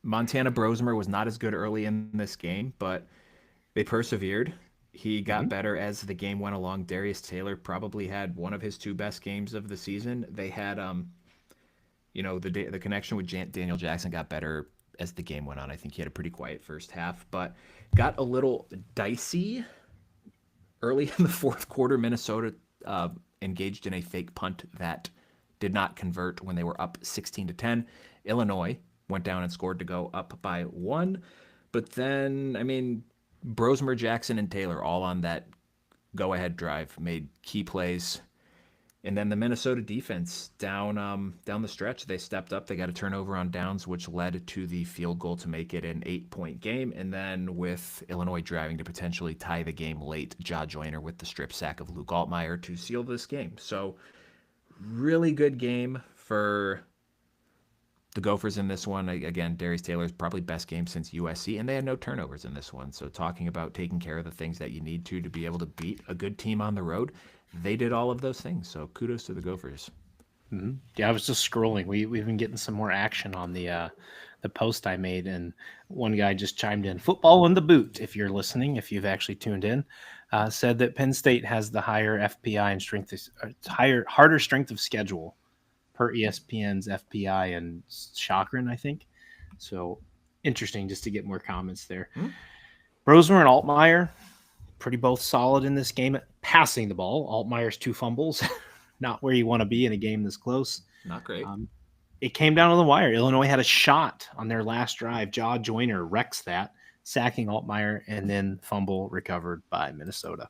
Montana Brosmer was not as good early in this game, but they persevered. He got better as the game went along. Darius Taylor probably had one of his 2 best games of the season. They had, the connection with Daniel Jackson got better as the game went on. I think he had a pretty quiet first half, but got a little dicey early in the fourth quarter. Minnesota engaged in a fake punt that did not convert when they were up 16-10. Illinois went down and scored to go up by 1. But then, Brosmer, Jackson, and Taylor all on that go-ahead drive made key plays. And then the Minnesota defense down the stretch, they stepped up. They got a turnover on downs, which led to the field goal to make it an 8-point game. And then with Illinois driving to potentially tie the game late, Ja Joyner with the strip sack of Luke Altmaier to seal this game. So really good game for The Gophers in this one, again, Darius Taylor's probably best game since USC, and they had no turnovers in this one. So talking about taking care of the things that you need to be able to beat a good team on the road, they did all of those things. So kudos to the Gophers. Mm-hmm. Yeah, I was just scrolling. We've been getting some more action on the post I made, and one guy just chimed in, "Football in the boot." If you're listening, if you've actually tuned in, said that Penn State has the higher FPI and harder strength of schedule per ESPN's FPI and Chakran, I think. So interesting, just to get more comments there. Hmm. Rosemer and Altmaier, pretty both solid in this game at passing the ball. Altmaier's 2 fumbles. Not where you want to be in a game this close. Not great. It came down to the wire. Illinois had a shot on their last drive. Jaw Joyner wrecks that, sacking Altmaier, and then fumble recovered by Minnesota.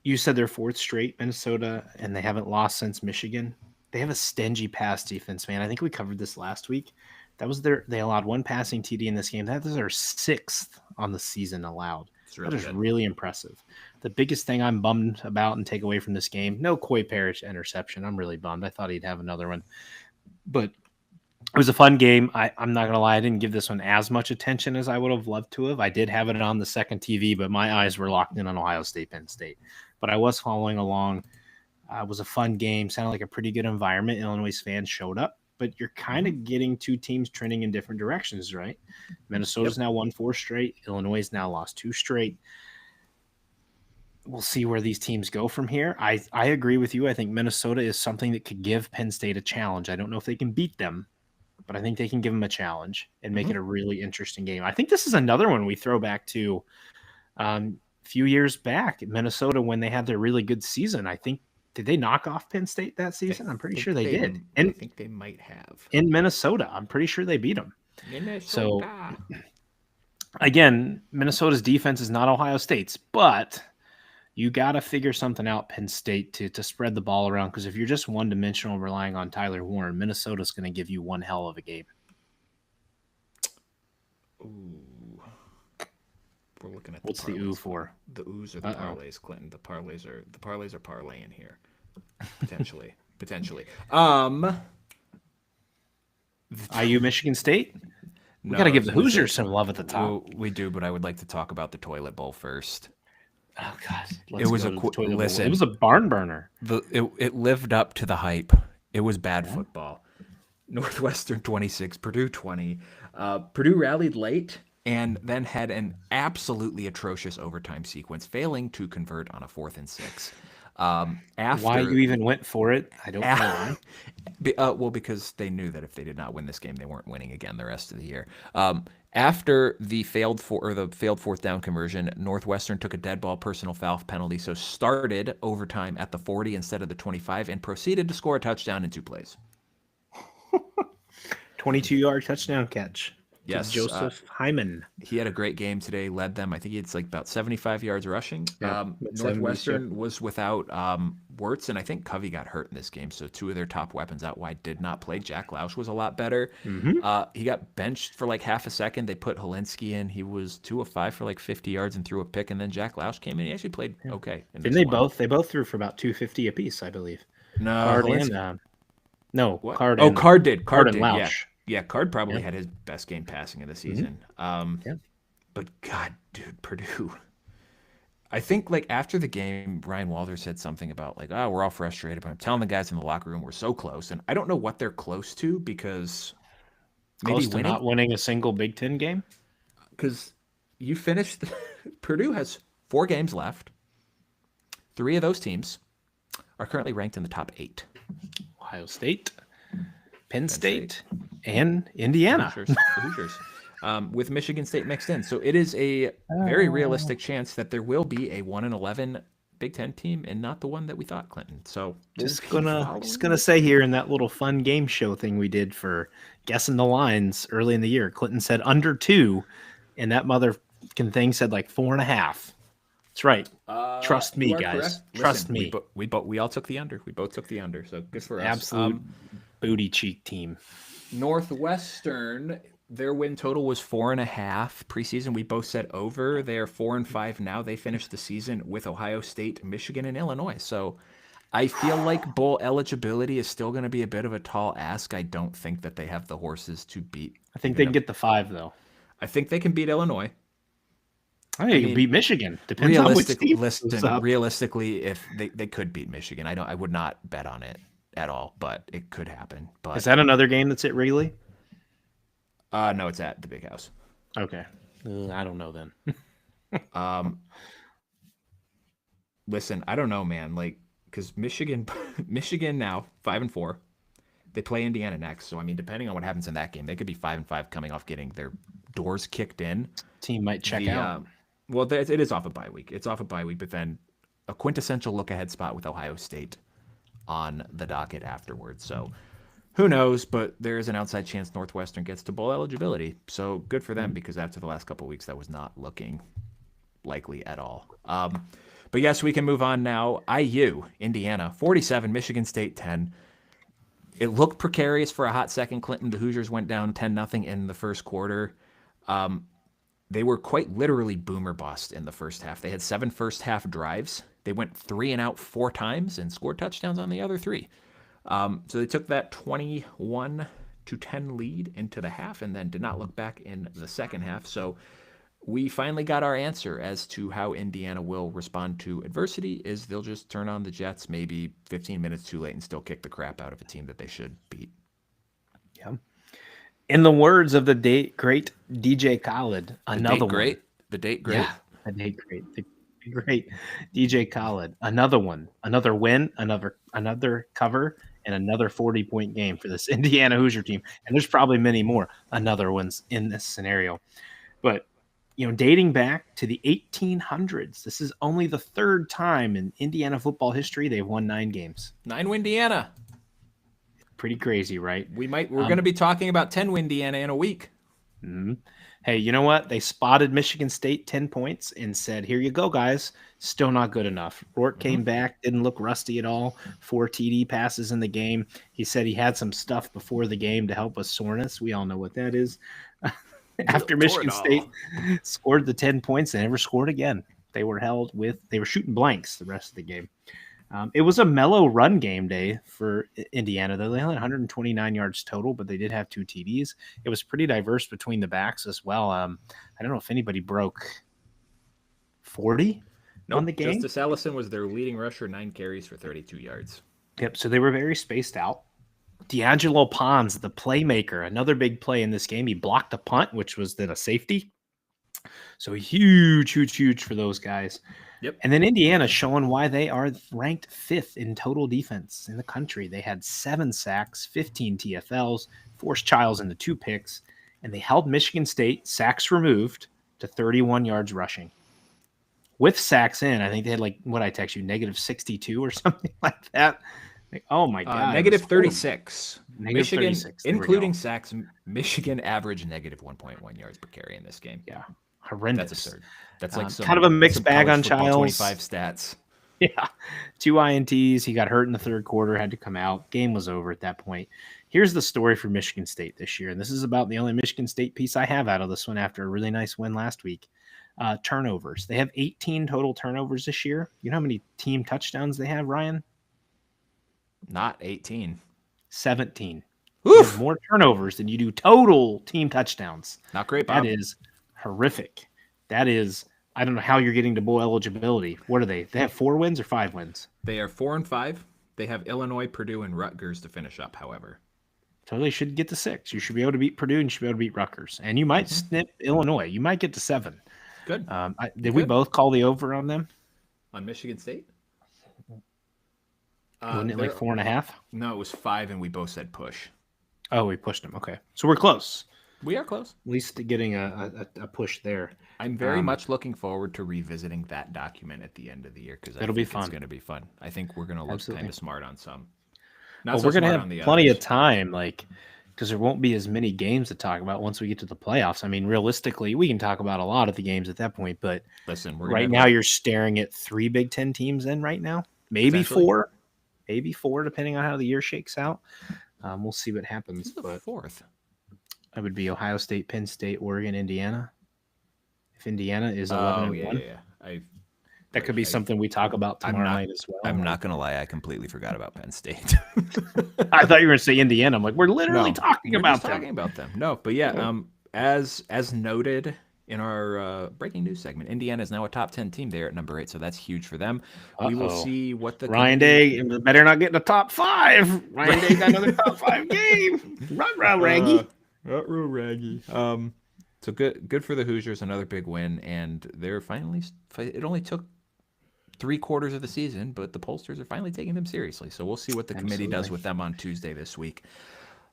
You said their 4th straight, Minnesota, and they haven't lost since Michigan. They have a stingy pass defense, man. I think we covered this last week. They allowed 1 passing TD in this game. That is their 6th on the season allowed. That is really impressive. The biggest thing I'm bummed about and take away from this game, no Coy Parrish interception. I'm really bummed. I thought he'd have another one. But it was a fun game. I'm not going to lie. I didn't give this one as much attention as I would have loved to have. I did have it on the second TV, but my eyes were locked in on Ohio State, Penn State. But I was following along. It was a fun game. Sounded like a pretty good environment. Illinois fans showed up. But you're kind of getting 2 teams trending in different directions, right? Minnesota's now won 4 straight. Illinois has now lost 2 straight. We'll see where these teams go from here. I agree with you. I think Minnesota is something that could give Penn State a challenge. I don't know if they can beat them, but I think they can give them a challenge and make it a really interesting game. I think this is another one we throw back to a few years back in Minnesota when they had their really good season. I think, did they knock off Penn State that season? I'm pretty sure they did. And I think they might have. In Minnesota, I'm pretty sure they beat them. Minnesota. So, again, Minnesota's defense is not Ohio State's, but you got to figure something out, Penn State, to spread the ball around, because if you're just one-dimensional relying on Tyler Warren, Minnesota's going to give you one hell of a game. Ooh. We're looking at what's the ooh for? The oohs or the parlays, Clinton. The parlays are parlaying here. Potentially. IU Michigan State? We got to give the Hoosiers some love at the top. Well, we do, but I would like to talk about the toilet bowl first. Oh God! It was a barn burner. It lived up to the hype. It was bad football. Northwestern 26, Purdue 20. Purdue rallied late and then had an absolutely atrocious overtime sequence, failing to convert on a 4th and 6. Why you even went for it, I don't know. Well, because they knew that if they did not win this game, they weren't winning again the rest of the year. After the failed 4th down conversion, Northwestern took a dead ball personal foul penalty, so started overtime at the 40 instead of the 25 and proceeded to score a touchdown in 2 plays. 22-yard touchdown catch. Yes, Joseph Hyman. He had a great game today, led them. I think it's like about 75 yards rushing. Northwestern was without Wirtz, and I think Covey got hurt in this game, so 2 of their top weapons out wide did not play. Jack Lausch was a lot better. He got benched for like half a second. They put Helinski in. He was 2 of 5 for like 50 yards and threw a pick, and then Jack Lausch came in. He actually played okay. Didn't they both? They both threw for about 250 apiece, I believe. No, Card and Card did. Card and Lausch. Yeah, Card probably had his best game passing of the season. But God, dude, Purdue. I think like after the game, Ryan Walters said something about like, oh, we're all frustrated, but I'm telling the guys in the locker room we're so close. And I don't know what they're close to because maybe not winning a single Big Ten game. Because you finished, Purdue has 4 games left. 3 of those teams are currently ranked in the top 8. Ohio State, Penn State, and Indiana. The Hoosiers. With Michigan State mixed in. So it is a very realistic chance that there will be a 1-11 Big Ten team and not the one that we thought, Clinton. So just gonna say here in that little fun game show thing we did for guessing the lines early in the year, Clinton said under 2, and that motherfucking thing said like 4.5. That's right. Trust me, guys. Trust me. We all took the under. We both took the under. So good for us. Absolute booty cheek team. Northwestern, their win total was 4.5 preseason. We both said over. They are 4-5 now. They finished the season with Ohio State, Michigan, and Illinois. So I feel like bowl eligibility is still going to be a bit of a tall ask. I don't think that they have the horses to beat. I think they can get the 5 though. I think they can beat Illinois. I mean, beat Michigan. Depends on which team goes up. Realistically, if they could beat Michigan, I would not bet on it at all, but it could happen. But is that another game that's at Wrigley? No, it's at the Big House. Okay, I don't know then. Listen, I don't know, man. Like, because Michigan now 5-4. They play Indiana next, so I mean, depending on what happens in that game, they could be 5-5 coming off getting their doors kicked in. Team might check out. Well, it is off a bye week. It's off a bye week, but then a quintessential look-ahead spot with Ohio State on the docket afterwards. So who knows, but there is an outside chance Northwestern gets to bowl eligibility. So good for them, because after the last couple of weeks, that was not looking likely at all. But yes, we can move on now. IU, Indiana, 47, Michigan State 10. It looked precarious for a hot second, Clinton. The Hoosiers went down 10-0 in the first quarter. They were quite literally boomer bust in the first half. They had 7 first-half drives. They went 3 and out 4 times and scored touchdowns on the other 3. So they took that 21-10 lead into the half and then did not look back in the second half. So we finally got our answer as to how Indiana will respond to adversity. Is they'll just turn on the Jets maybe 15 minutes too late and still kick the crap out of a team that they should beat. Yeah. In the words of the great DJ Khaled, another one. The date great. Yeah, the date great. The great DJ Khaled, another one, another win, another cover, and another 40-point game for this Indiana Hoosier team. And there's probably many more another ones in this scenario. But, dating back to the 1800s, this is only the 3rd time in Indiana football history they've won 9 games. 9 Indiana. Pretty crazy, right? We're going to be talking about 10 Indiana in a week. Mm-hmm. Hey, you know what? They spotted Michigan State 10 points and said, here you go, guys. Still not good enough. Rourke came back, didn't look rusty at all. 4 TD passes in the game. He said he had some stuff before the game to help with soreness. We all know what that is. After Michigan State scored the 10 points, they never scored again. They were shooting blanks the rest of the game. It was a mellow run game day for Indiana. They only had 129 yards total, but they did have 2 TDs. It was pretty diverse between the backs as well. I don't know if anybody broke 40 on the game. Justice Allison was their leading rusher, 9 carries for 32 yards. Yep, so they were very spaced out. D'Angelo Pons, the playmaker, another big play in this game. He blocked a punt, which was then a safety. So huge for those guys. Yep. And then Indiana showing why they are ranked 5th in total defense in the country. They had 7 sacks, 15 TFLs, forced Childs into 2 picks, and they held Michigan State, sacks removed, to 31 yards rushing. With sacks in, I think they had I text you, -62 or something like that. Oh my God. -36. Michigan, 36. including sacks, Michigan averaged -1.1 yards per carry in this game. Yeah. Horrendous. That's absurd. That's like kind of a mixed bag on Childs. 25 stats. Yeah. 2 INTs. He got hurt in the 3rd quarter, had to come out. Game was over at that point. Here's the story for Michigan State this year. And this is about the only Michigan State piece I have out of this one after a really nice win last week. Turnovers. They have 18 total turnovers this year. You know how many team touchdowns they have, Ryan? Not 18. 17. You have more turnovers than you do total team touchdowns. Not great, Bob. That is horrific. That is, I don't know how you're getting to bowl eligibility. What are they? They have 4 wins or 5 wins? They are 4-5. They have Illinois, Purdue, and Rutgers to finish up, however. So they should get to 6. You should be able to beat Purdue and you should be able to beat Rutgers. And you might snip Illinois. You might get to 7. Good. We both call the over on them? On Michigan State? Wasn't it 4.5? No, it was 5, and we both said push. Oh, we pushed them. Okay. So we're close. We are close. At least getting a push there. I'm very much looking forward to revisiting that document at the end of the year because it'll be fun. It's going to be fun. I think we're going to look kind of smart on some. We're going to have plenty of time, because there won't be as many games to talk about once we get to the playoffs. I mean, realistically, we can talk about a lot of the games at that point, but listen, right now you're staring at 3 Big Ten teams in right now, maybe 4, depending on how the year shakes out. We'll see what happens. Who's the 4th? It would be Ohio State, Penn State, Oregon, Indiana. If Indiana is 11-1. Yeah. That could be something we talk about tomorrow night as well. I'm not going to lie. I completely forgot about Penn State. I thought you were going to say Indiana. I'm like, we're literally talking about them. Talking about them. No, but yeah, as noted in our breaking news segment, Indiana is now a top 10 team there at number 8, so that's huge for them. We will see what the Ryan Day better not get in the top 5. Ryan Day got another top 5 game. Run, Raggy. Raggy. So good for the Hoosiers, another big win, and they're finally. It only took 3/4 of the season, but the pollsters are finally taking them seriously. So we'll see what the committee does with them on Tuesday this week.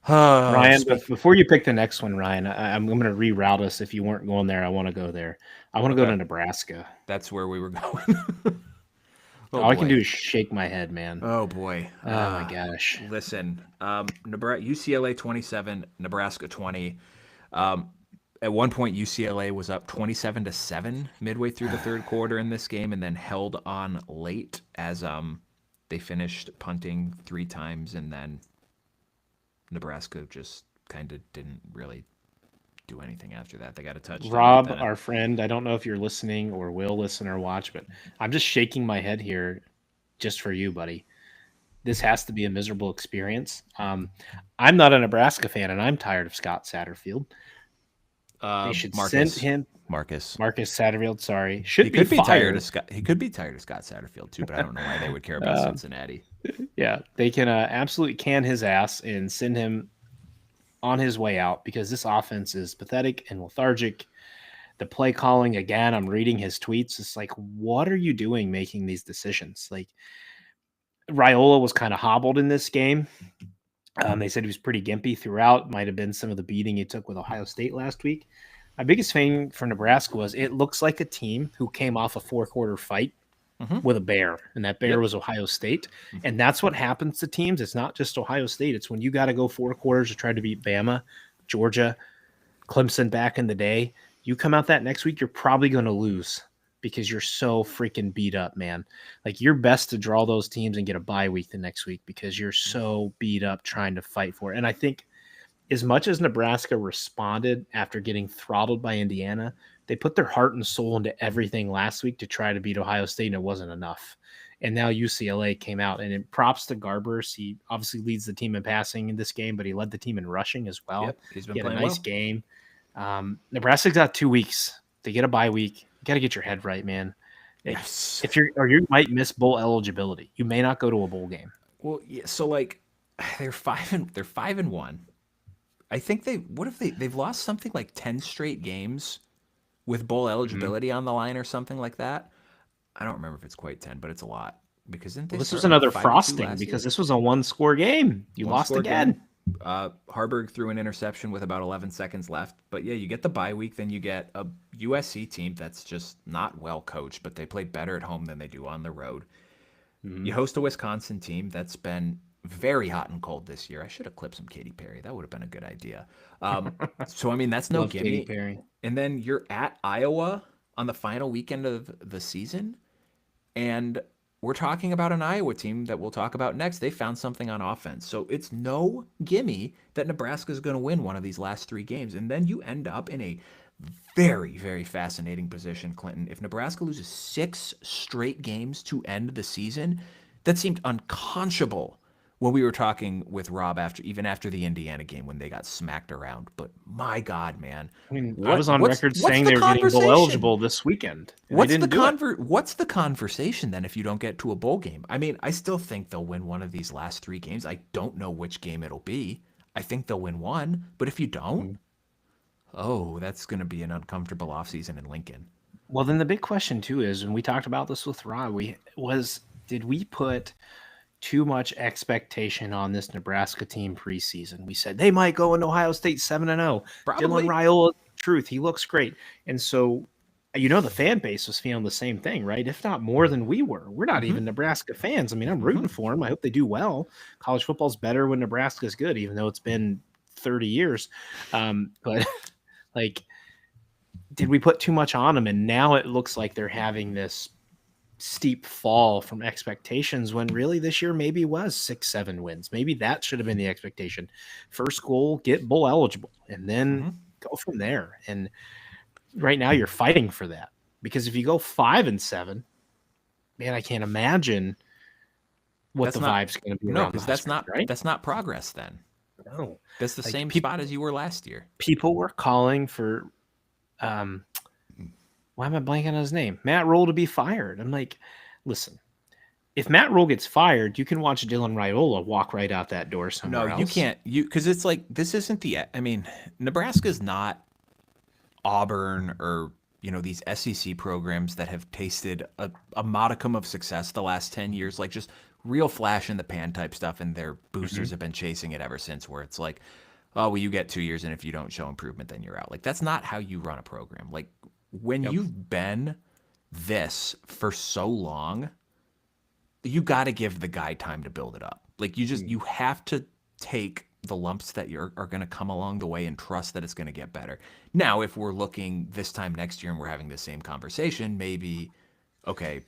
Ryan, before you pick the next one, Ryan, I'm going to reroute us. If you weren't going there, I want to go there. I want to go to Nebraska. That's where we were going. All I can do is shake my head, man. Oh boy! Oh my gosh! Listen, UCLA 27, Nebraska 20. At one point, UCLA was up 27-7 midway through the third quarter in this game, and then held on late as they finished punting 3 times, and then Nebraska just kind of didn't really do anything after that. They got a touchdown. Rob, our friend, I don't know if you're listening or will listen or watch, but I'm just shaking my head here just for you, buddy. This has to be a miserable experience. I'm not a Nebraska fan, and I'm tired of Scott Satterfield. They should send him Marcus Satterfield. Sorry, he could be tired of Scott. He could be tired of Scott Satterfield too, but I don't know why they would care about Cincinnati. Yeah, they can absolutely can his ass and send him on his way out because this offense is pathetic and lethargic. The play calling, again, I'm reading his tweets. It's like, what are you doing making these decisions? Like, Raiola was kind of hobbled in this game. They said he was pretty gimpy throughout. Might have been some of the beating he took with Ohio State last week. My biggest thing for Nebraska was it looks like a team who came off a 4-quarter fight with a bear, and that bear was Ohio State. And that's what happens to teams. It's not just Ohio State. It's when you got to go 4 quarters to try to beat Bama, Georgia, Clemson back in the day. You come out that next week, you're probably going to lose because you're so freaking beat up, man. Like, you're best to draw those teams and get a bye week the next week because you're so beat up trying to fight for it. And I think as much as Nebraska responded after getting throttled by Indiana, they put their heart and soul into everything last week to try to beat Ohio State, and it wasn't enough. And now UCLA came out, and it props to Garbers. He obviously leads the team in passing in this game, but he led the team in rushing as well. Yep, he's been he had playing a nice well. game. Nebraska's got 2 weeks. They get a bye week. You got to get your head right, man. Yes. You might miss bowl eligibility. You may not go to a bowl game. Well, yeah. So like, they're 5-1. I think they've lost something like 10 straight games with bowl eligibility on the line or something like that. I don't remember if it's quite 10, but it's a lot because this was another frosting because this was a 1-score game. You lost again. Harburg threw an interception with about 11 seconds left. But yeah, you get the bye week, then you get a USC team that's just not well coached, but they play better at home than they do on the road. You host a Wisconsin team that's been very hot and cold this year. I should have clipped some Katy Perry. That would have been a good idea. So, I mean, that's no gimme. And then you're at Iowa on the final weekend of the season. And we're talking about an Iowa team that we'll talk about next. They found something on offense. So it's no gimme that Nebraska is going to win one of these last 3 games. And then you end up in a very, very fascinating position, Clinton. If Nebraska loses 6 straight games to end the season, that seemed unconscionable when we were talking with Rob after the Indiana game when they got smacked around. But my God, man. I mean, I was on record saying they were getting bowl eligible this weekend. What's the conversation then if you don't get to a bowl game? I mean, I still think they'll win one of these last 3 games. I don't know which game it'll be. I think they'll win one. But if you don't, that's going to be an uncomfortable offseason in Lincoln. Well, then the big question, too, is, and we talked about this with Rob, did we put too much expectation on this Nebraska team preseason? We said they might go into Ohio State 7-0. Dylan Raiola, truth, he looks great. And so, the fan base was feeling the same thing, right? If not more than we were. We're not even Nebraska fans. I mean, I'm rooting for them. I hope they do well. College football's better when Nebraska's good, even though it's been 30 years. But like, did we put too much on them? And now it looks like they're having this steep fall from expectations when really this year maybe was 6-7 wins. Maybe that should have been the expectation. First goal, get bowl eligible, and then go from there. And right now you're fighting for that because if you go 5-7, man, I can't imagine what That's the not vibe's going to be no, around the because Huskers, right? that's not progress then. No, That's the like same spot as you were last year. people were calling for, um, why am I blanking on his name? Matt Rule to be fired. I'm like, listen, if Matt Rule gets fired, you can watch Dylan Raiola walk right out that door No, somewhere you else. can't. Because it's like this isn't the. I mean, Nebraska's not Auburn or these SEC programs that have tasted a modicum of success the last 10 years, like just real flash in the pan type stuff, and their Mm-hmm. boosters have been chasing it ever since, where it's like, oh well, you get 2 years, and if you don't show improvement, then you're out. Like that's not how you run a program. Like when Yep. you've been this for so long, you got to give the guy time to build it up. Like you have to take the lumps that are going to come along the way and trust that it's going to get better. Now, if we're looking this time next year and we're having the same conversation, maybe okay,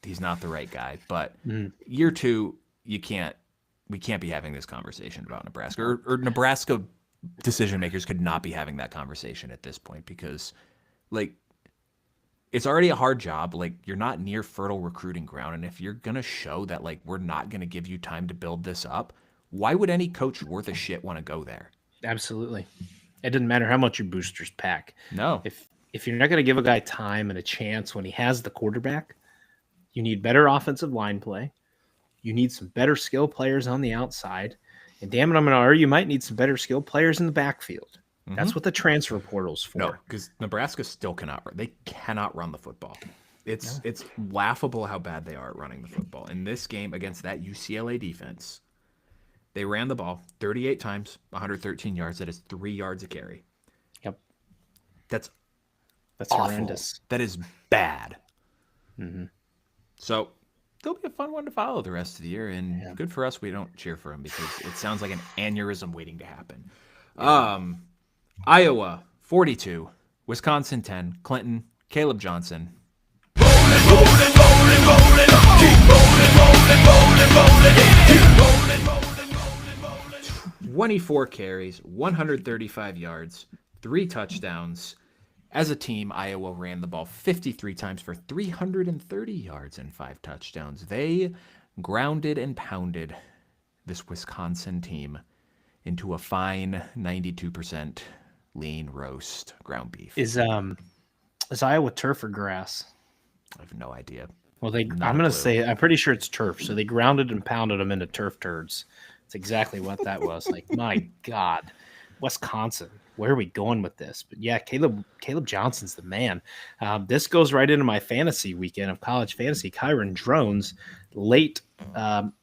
he's not the right guy. But Mm. year two, we can't be having this conversation about Nebraska, or Nebraska decision makers could not be having that conversation at this point, because like it's already a hard job. Like you're not near fertile recruiting ground, and if you're gonna show that like we're not gonna give you time to build this up, why would any coach worth a shit want to go there? Absolutely. It doesn't matter how much your boosters pack. No. If you're not going to give a guy time and a chance when he has the quarterback, you need better offensive line play. You need some better skill players on the outside. And damn it, I'm going to argue you might need some better skill players in the backfield. That's what the transfer portal's for. No, because Nebraska still they cannot run the football. It's laughable how bad they are at running the football. In this game against that UCLA defense, they ran the ball 38 times, 113 yards. That is 3 yards a carry. Yep. That's awful. Horrendous. That is bad. Mm-hmm. So they'll be a fun one to follow the rest of the year, and good for us. We don't cheer for them because it sounds like an aneurysm waiting to happen. Iowa 42, Wisconsin 10, Clinton, Caleb Johnson. Rolling, rolling, rolling, rolling, keep rolling, rolling, rolling, rolling. 24 carries, 135 yards, 3 touchdowns. As a team, Iowa ran the ball 53 times for 330 yards and 5 touchdowns. They grounded and pounded this Wisconsin team into a fine 92% lean roast ground beef. Is Iowa turf or grass? I have no idea. Well, I'm pretty sure it's turf. So they grounded and pounded them into turf turds. It's exactly what that was. Like, my God, Wisconsin, where are we going with this? But yeah, Caleb Johnson's the man. This goes right into my fantasy weekend of college fantasy. Kyron Drones late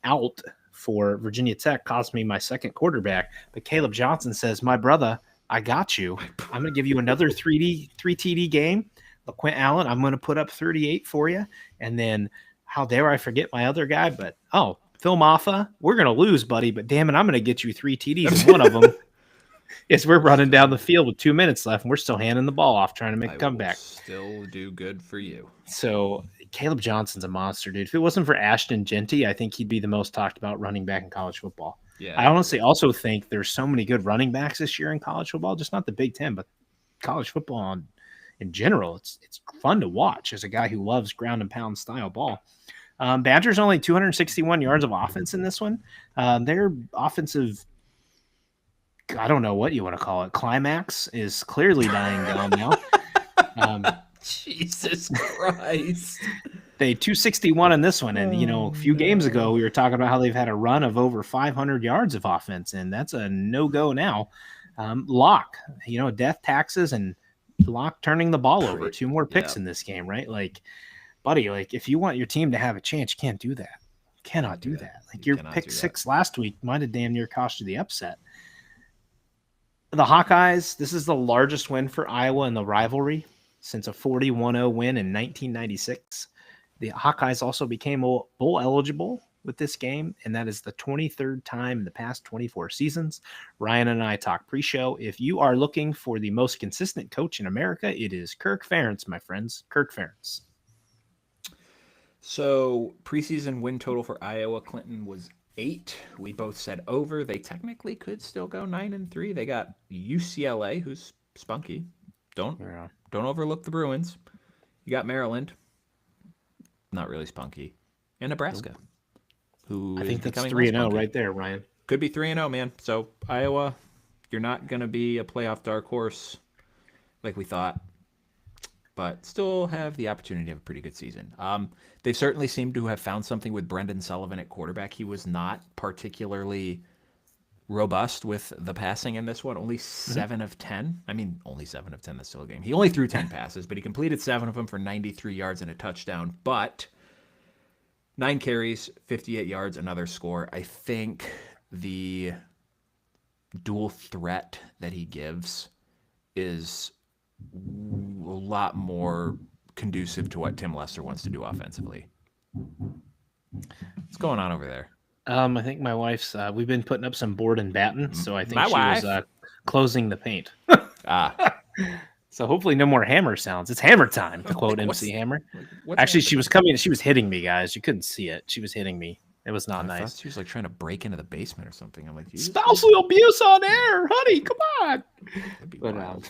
out for Virginia Tech cost me my second quarterback. But Caleb Johnson says, my brother, I got you. I'm going to give you another 3 TD game. LaQuint Allen, I'm going to put up 38 for you. And then, how dare I forget my other guy? But, Phil Maffa, we're going to lose, buddy. But damn it, I'm going to get you 3 TDs. And one of them is we're running down the field with 2 minutes left, and we're still handing the ball off, trying to make a comeback. Still do good for you. So Caleb Johnson's a monster, dude. If it wasn't for Ashton Genty, I think he'd be the most talked about running back in college football. Yeah, I honestly also think there's so many good running backs this year in college football, just not the Big Ten, but college football in general. It's fun to watch as a guy who loves ground and pound style ball. Badgers only 261 yards of offense in this one. Their offensive, I don't know what you want to call it, climax is clearly dying down now. Jesus Christ. They 261 in this one. And, a few games ago, we were talking about how they've had a run of over 500 yards of offense, and that's a no-go now. Locke, death taxes and Locke turning the ball over. 2 more picks in this game, right? Like, buddy, if you want your team to have a chance, you can't do that. You cannot do that. Like, your pick 6 last week might have damn near cost you the upset. The Hawkeyes, this is the largest win for Iowa in the rivalry since a 41-0 win in 1996. The Hawkeyes also became bowl eligible with this game, and that is the 23rd time in the past 24 seasons. Ryan and I talk pre-show. If you are looking for the most consistent coach in America, it is Kirk Ferentz, my friends. Kirk Ferentz. So preseason win total for Iowa Clinton was 8. We both said over. They technically could still go 9-3. They got UCLA, who's spunky. Don't overlook the Bruins. You got Maryland. not really spunky. And Nebraska, who I is think that's becoming 3-0 spunky. right there, Ryan. Could be 3-0, man. So Iowa, you're not going to be a playoff dark horse like we thought, but still have the opportunity to have a pretty good season. They certainly seem to have found something with Brendan Sullivan at quarterback. He was not particularly robust with the passing in this one. Only 7 of 10. I mean, only 7 of 10. That's still a game. He only threw 10 passes, but he completed 7 of them for 93 yards and a touchdown. But 9 carries, 58 yards, another score. I think the dual threat that he gives is a lot more conducive to what Tim Lester wants to do offensively. What's going on over there? I think my wife's. We've been putting up some board and batten, so I think My she wife. was closing the paint. So hopefully, no more hammer sounds. It's hammer time, to quote MC Hammer. Actually, she was coming. She was hitting me, guys. You couldn't see it. She was hitting me. It was not I nice. thought she was like trying to break into the basement or something. I'm like, spousal abuse on air, honey. Come on. That'd be wild.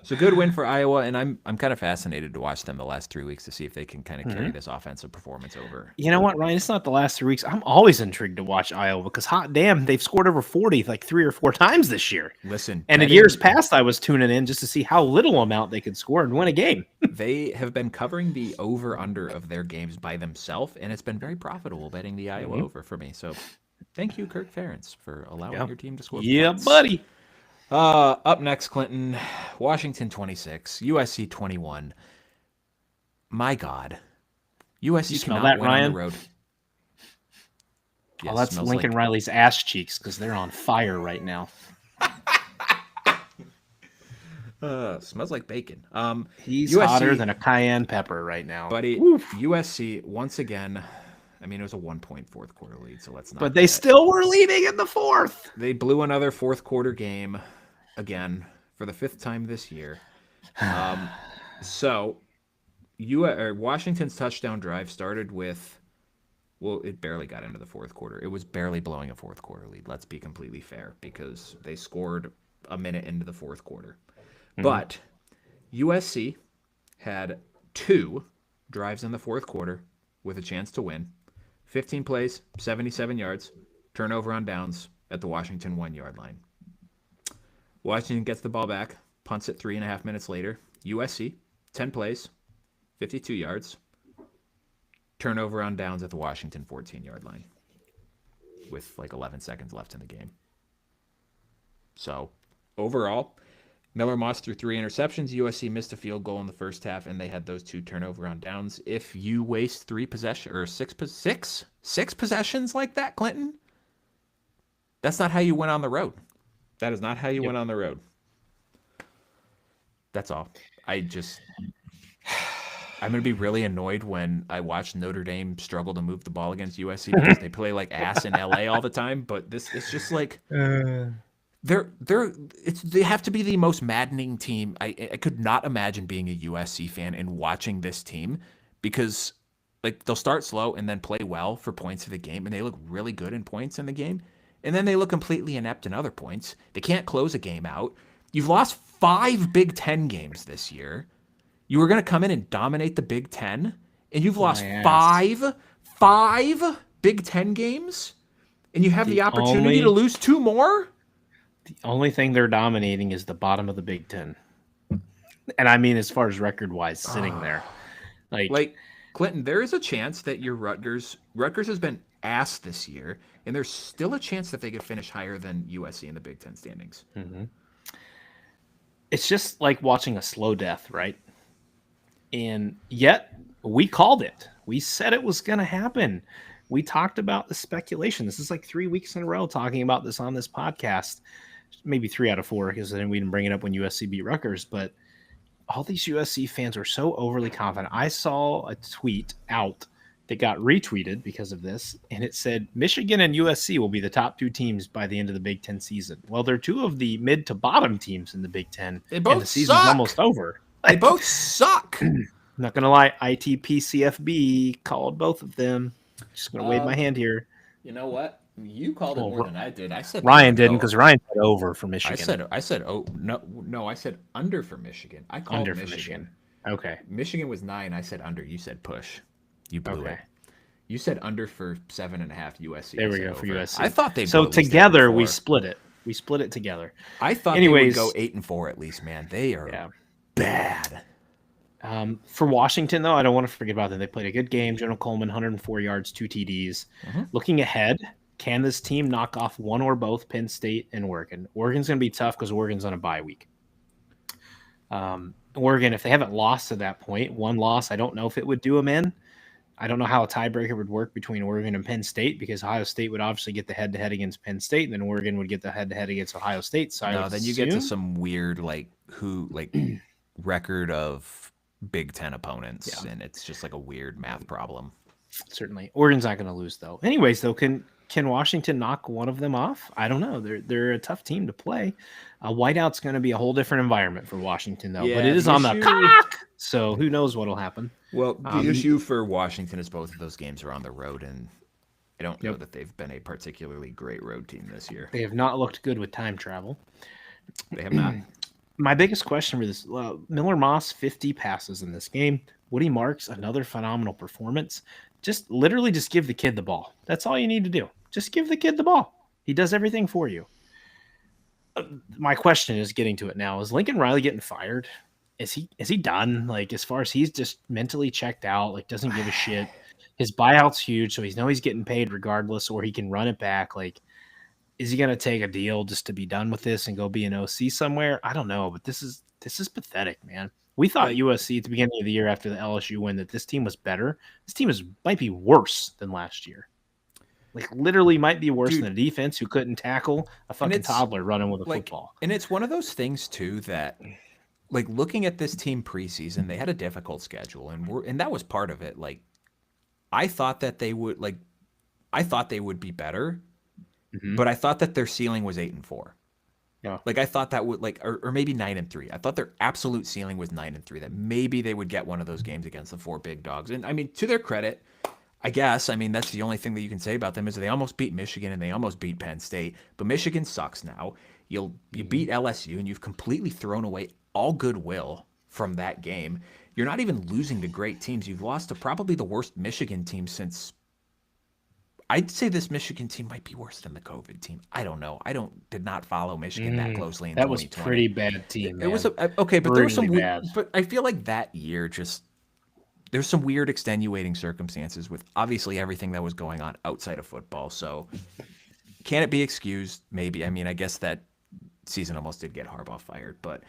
So good win for Iowa, and I'm kind of fascinated to watch them the last 3 weeks to see if they can kind of carry this offensive performance over. You know what, Ryan? It's not the last 3 weeks. I'm always intrigued to watch Iowa because, hot damn, they've scored over 40 like 3 or 4 times this year. Listen, and in years past, I was tuning in just to see how little amount they could score and win a game. They have been covering the over-under of their games by themselves, and it's been very profitable betting the Iowa over for me. So thank you, Kirk Ferentz, for allowing your team to score points. Buddy. Up next, Clinton, Washington 26, USC 21. My God, USC cannot win on the road. Yes, that's Lincoln Riley's ass cheeks because they're on fire right now. Smells like bacon. He's USC, hotter than a cayenne pepper right now, buddy. Oof. USC once again. I mean, it was a 1-point fourth quarter lead, so let's not. But they still were leading in the fourth. They blew another fourth quarter game again for the 5th time this year. So, Washington's touchdown drive started with, well, it barely got into the fourth quarter. It was barely blowing a fourth quarter lead. Let's be completely fair because they scored a minute into the fourth quarter. But USC had 2 drives in the fourth quarter with a chance to win. 15 plays, 77 yards, turnover on downs at the Washington 1-yard line. Washington gets the ball back, punts it 3.5 minutes later. USC, 10 plays, 52 yards, turnover on downs at the Washington 14-yard line with like 11 seconds left in the game. So, overall, Miller Moss threw 3 interceptions. USC missed a field goal in the first half, and they had those 2 turnover on downs. If you waste 3 possessions or 6 possessions like that, Clinton, that's not how you win on the road. That is not how you win on the road. That's all. I'm going to be really annoyed when I watch Notre Dame struggle to move the ball against USC because they play like ass in LA all the time. But it's just like they have to be the most maddening team. I could not imagine being a USC fan and watching this team because like they'll start slow and then play well for points of the game, and they look really good in points in the game. And then they look completely inept in other points. They can't close a game out. You've lost 5 Big Ten games this year. You were going to come in and dominate the Big Ten, and you've lost 5 Big Ten games, and you have the opportunity to lose 2 more? The only thing they're dominating is the bottom of the Big Ten. And I mean, as far as record-wise, sitting there. Like, Clinton, there is a chance that your Rutgers has been ass this year, and there's still a chance that they could finish higher than USC in the Big Ten standings. It's just like watching a slow death, right? And yet we called it. We said it was going to happen. We talked about the speculation. This is like 3 weeks in a row talking about this on this podcast. Maybe 3 out of 4 because then we didn't bring it up when USC beat Rutgers. But all these USC fans are so overly confident. I saw a tweet out that got retweeted because of this, and it said Michigan and USC will be the top 2 teams by the end of the Big Ten season. Well, they're 2 of the mid to bottom teams in the Big Ten. They both and the season's suck. Almost over. They both suck. I'm not going to lie. ITP CFB called both of them. Just going to wave my hand here. You know what? You called it more than I did. I said Ryan didn't because Ryan said over for Michigan. I said under for Michigan. I called under Michigan. for Michigan. Okay. Michigan was 9. I said under. You said push. You blew Okay. it. You said under for 7.5 USC. There I we said go for over. USC. I thought they'd So go at least together 8-4. we split it. We split it together. I thought they would go 8-4 at least, man. They are bad. For Washington, though, I don't want to forget about them. They played a good game. General Coleman, 104 yards, 2 TDs. Looking ahead, can this team knock off one or both Penn State and Oregon? Oregon's going to be tough because Oregon's on a bye week. Oregon, if they haven't lost to that point, one loss, I don't know if it would do them in. I don't know how a tiebreaker would work between Oregon and Penn State because Ohio State would obviously get the head-to-head against Penn State, and then Oregon would get the head-to-head against Ohio State. So then you get to some weird record of Big Ten opponents, and it's just like a weird math problem. Certainly, Oregon's not going to lose though. Anyways, though, can Washington knock one of them off? I don't know. They're a tough team to play. Whiteout's going to be a whole different environment for Washington though, but it is on the cock, so who knows what'll happen. Well, the issue for Washington is both of those games are on the road, and I don't know that they've been a particularly great road team this year. They have not looked good with time travel. They have not. My biggest question for this, Miller Moss, 50 passes in this game. Woody Marks, another phenomenal performance. Just give the kid the ball. That's all you need to do. Just give the kid the ball. He does everything for you. My question is getting to it now. Is Lincoln Riley getting fired? Is he done? Like, as far as he's just mentally checked out, like doesn't give a shit. His buyout's huge, so he's getting paid regardless, or he can run it back. Like, is he gonna take a deal just to be done with this and go be an OC somewhere? I don't know, but this is pathetic, man. We thought USC at the beginning of the year after the LSU win that this team was better. This team might be worse than last year. Like, literally might be worse than a defense who couldn't tackle a fucking toddler running with a football. And it's one of those things, too, that, like, looking at this team preseason, they had a difficult schedule, and that was part of it. Like, I thought that they would, be better, but I thought that their ceiling was 8-4. Yeah. Like, I thought that would, or maybe 9-3. I thought their absolute ceiling was 9-3, that maybe they would get one of those games against the 4 big dogs. And, I mean, to their credit, I guess, I mean, that's the only thing that you can say about them is they almost beat Michigan and they almost beat Penn State. But Michigan sucks now. You beat LSU and you've completely thrown away all goodwill from that game. You're not even losing to great teams. You've lost to probably the worst Michigan team since. I'd say this Michigan team might be worse than the COVID team. I don't know. Did not follow Michigan that closely in 2020. That was a pretty bad team. It was okay, but there was some. But I feel like that year just. There's some weird extenuating circumstances with obviously everything that was going on outside of football. So can it be excused? Maybe. I mean, I guess that season almost did get Harbaugh fired, but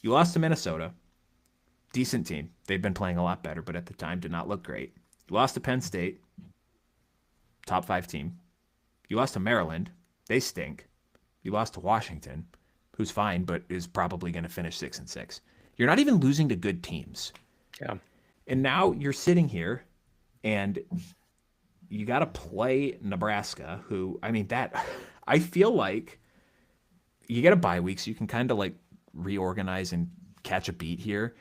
you lost to Minnesota. Decent team. They've been playing a lot better, but at the time did not look great. You lost to Penn State. Top 5 team. You lost to Maryland. They stink. You lost to Washington, who's fine, but is probably going to finish 6-6. You're not even losing to good teams. Yeah. And now you're sitting here and you got to play Nebraska, who, I mean, I feel like you get a bye week, so you can kind of like reorganize and catch a beat here.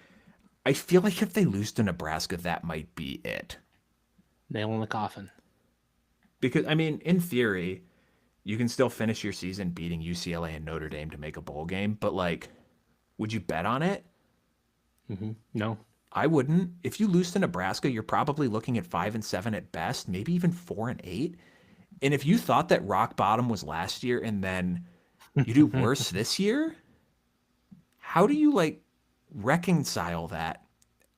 I feel like if they lose to Nebraska, that might be it. Nail in the coffin. Because, I mean, in theory, you can still finish your season beating UCLA and Notre Dame to make a bowl game, but like, would you bet on it? No. I wouldn't. If you lose to Nebraska, you're probably looking at 5-7 at best, maybe even 4-8. And if you thought that rock bottom was last year and then you do worse this year, how do you like reconcile that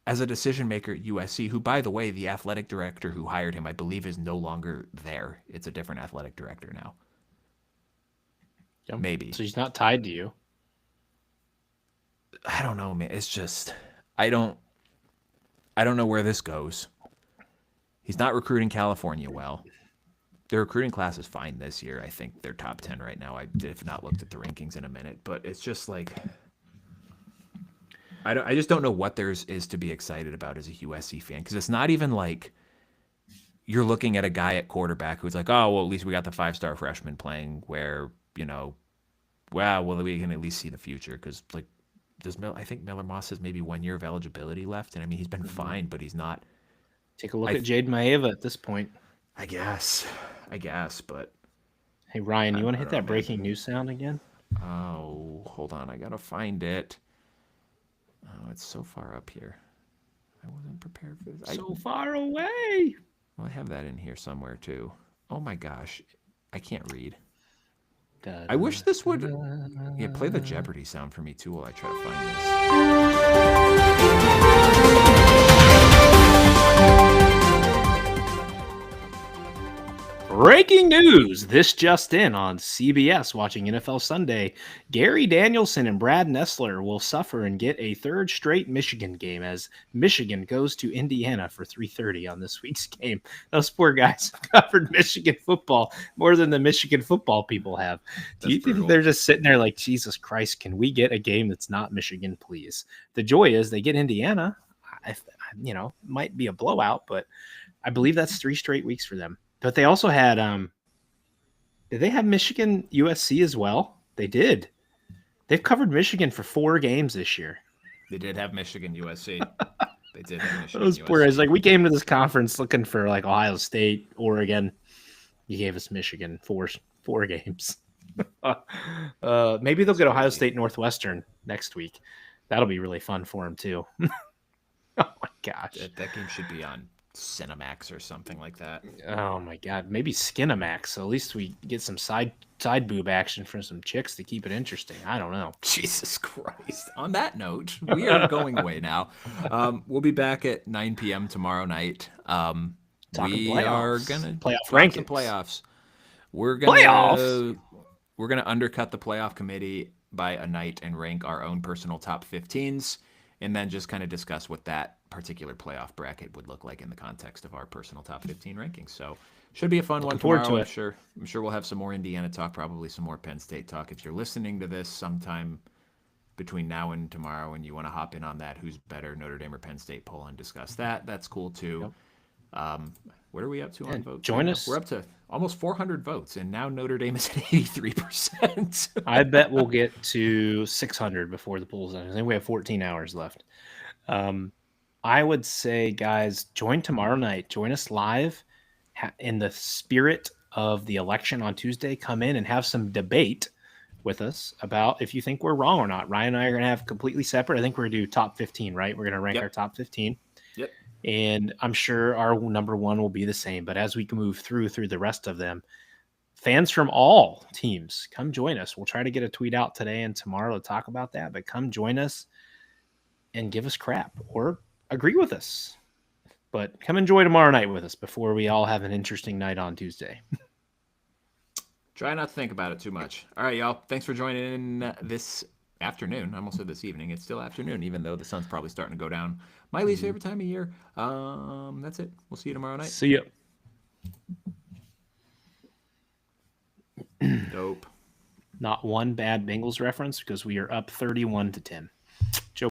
as a decision maker at USC, who, by the way, the athletic director who hired him, I believe, is no longer there. It's a different athletic director now. Yep. Maybe. So he's not tied to you. I don't know, man. It's just, I don't know where this goes. He's not recruiting California well. Their recruiting class is fine this year. I think they're top 10 right now. I have not looked at the rankings in a minute, but it's just like, I just don't know what there is to be excited about as a USC fan, because it's not even like you're looking at a guy at quarterback who's like, oh, well, at least we got the 5-star freshman playing where, you know, well, we can at least see the future, because like, I think Miller Moss has maybe 1 year of eligibility left, and I mean, he's been fine, but he's not. Take a look at Jade Maeva at this point. I guess, but. Hey, Ryan, you want to hit that breaking news sound again? Oh, hold on. I got to find it. Oh, it's so far up here. I wasn't prepared for this. So far away. Well, I have that in here somewhere too. Oh my gosh, I can't read. I wish this would. Yeah, play the Jeopardy sound for me too while I try to find Breaking news! This just in on CBS watching NFL Sunday. Gary Danielson and Brad Nessler will suffer and get a third straight Michigan game as Michigan goes to Indiana for 3:30 on this week's game. Those poor guys have covered Michigan football more than the Michigan football people have. Do you think they're just sitting there like, Jesus Christ, can we get a game that's not Michigan, please? The joy is they get Indiana. Might be a blowout, but I believe that's 3 straight weeks for them. But they also had, did they have Michigan USC as well? They did. They've covered Michigan for 4 games this year. They did have Michigan USC. They did have Michigan Those USC. poor guys, like we came to this conference looking for like Ohio State, Oregon. You gave us Michigan 4 games. Maybe they'll get Ohio State Northwestern next week. That'll be really fun for them too. Oh my gosh. That game should be on Cinemax or something like that. Oh my god, maybe Skinamax. So at least we get some side boob action from some chicks to keep it interesting. I don't know. Jesus Christ. On that note, we are going away now. We'll be back at 9 p.m. tomorrow night. We are gonna playoff rankings. Playoffs. We're gonna undercut the playoff committee by a night and rank our own personal top 15s, and then just kind of discuss what that particular playoff bracket would look like in the context of our personal top 15 rankings. So should be a fun one tomorrow. I'm sure we'll have some more Indiana talk, probably some more Penn State talk. If you're listening to this sometime between now and tomorrow and you want to hop in on that who's better, Notre Dame or Penn State poll, and discuss that's cool too. Yep. What are we up to on votes? Join us. We're up to almost 400 votes, and now Notre Dame is at 83%. I bet we'll get to 600 before the poll's done. I think we have 14 hours left. I would say, guys, join tomorrow night. Join us live in the spirit of the election on Tuesday. Come in and have some debate with us about if you think we're wrong or not. Ryan and I are going to have completely separate. I think we're going to do top 15, right? We're going to rank our top 15. Yep. And I'm sure our number 1 will be the same. But as we move through the rest of them, fans from all teams, come join us. We'll try to get a tweet out today and tomorrow to talk about that. But come join us and give us crap or agree with us. But come enjoy tomorrow night with us before we all have an interesting night on Tuesday. Try not to think about it too much. All right, y'all. Thanks for joining in this afternoon. I almost said this evening. It's still afternoon, even though the sun's probably starting to go down. My least favorite time of year. That's it. We'll see you tomorrow night. See ya. Dope. Not one bad Bengals reference because we are up 31-10.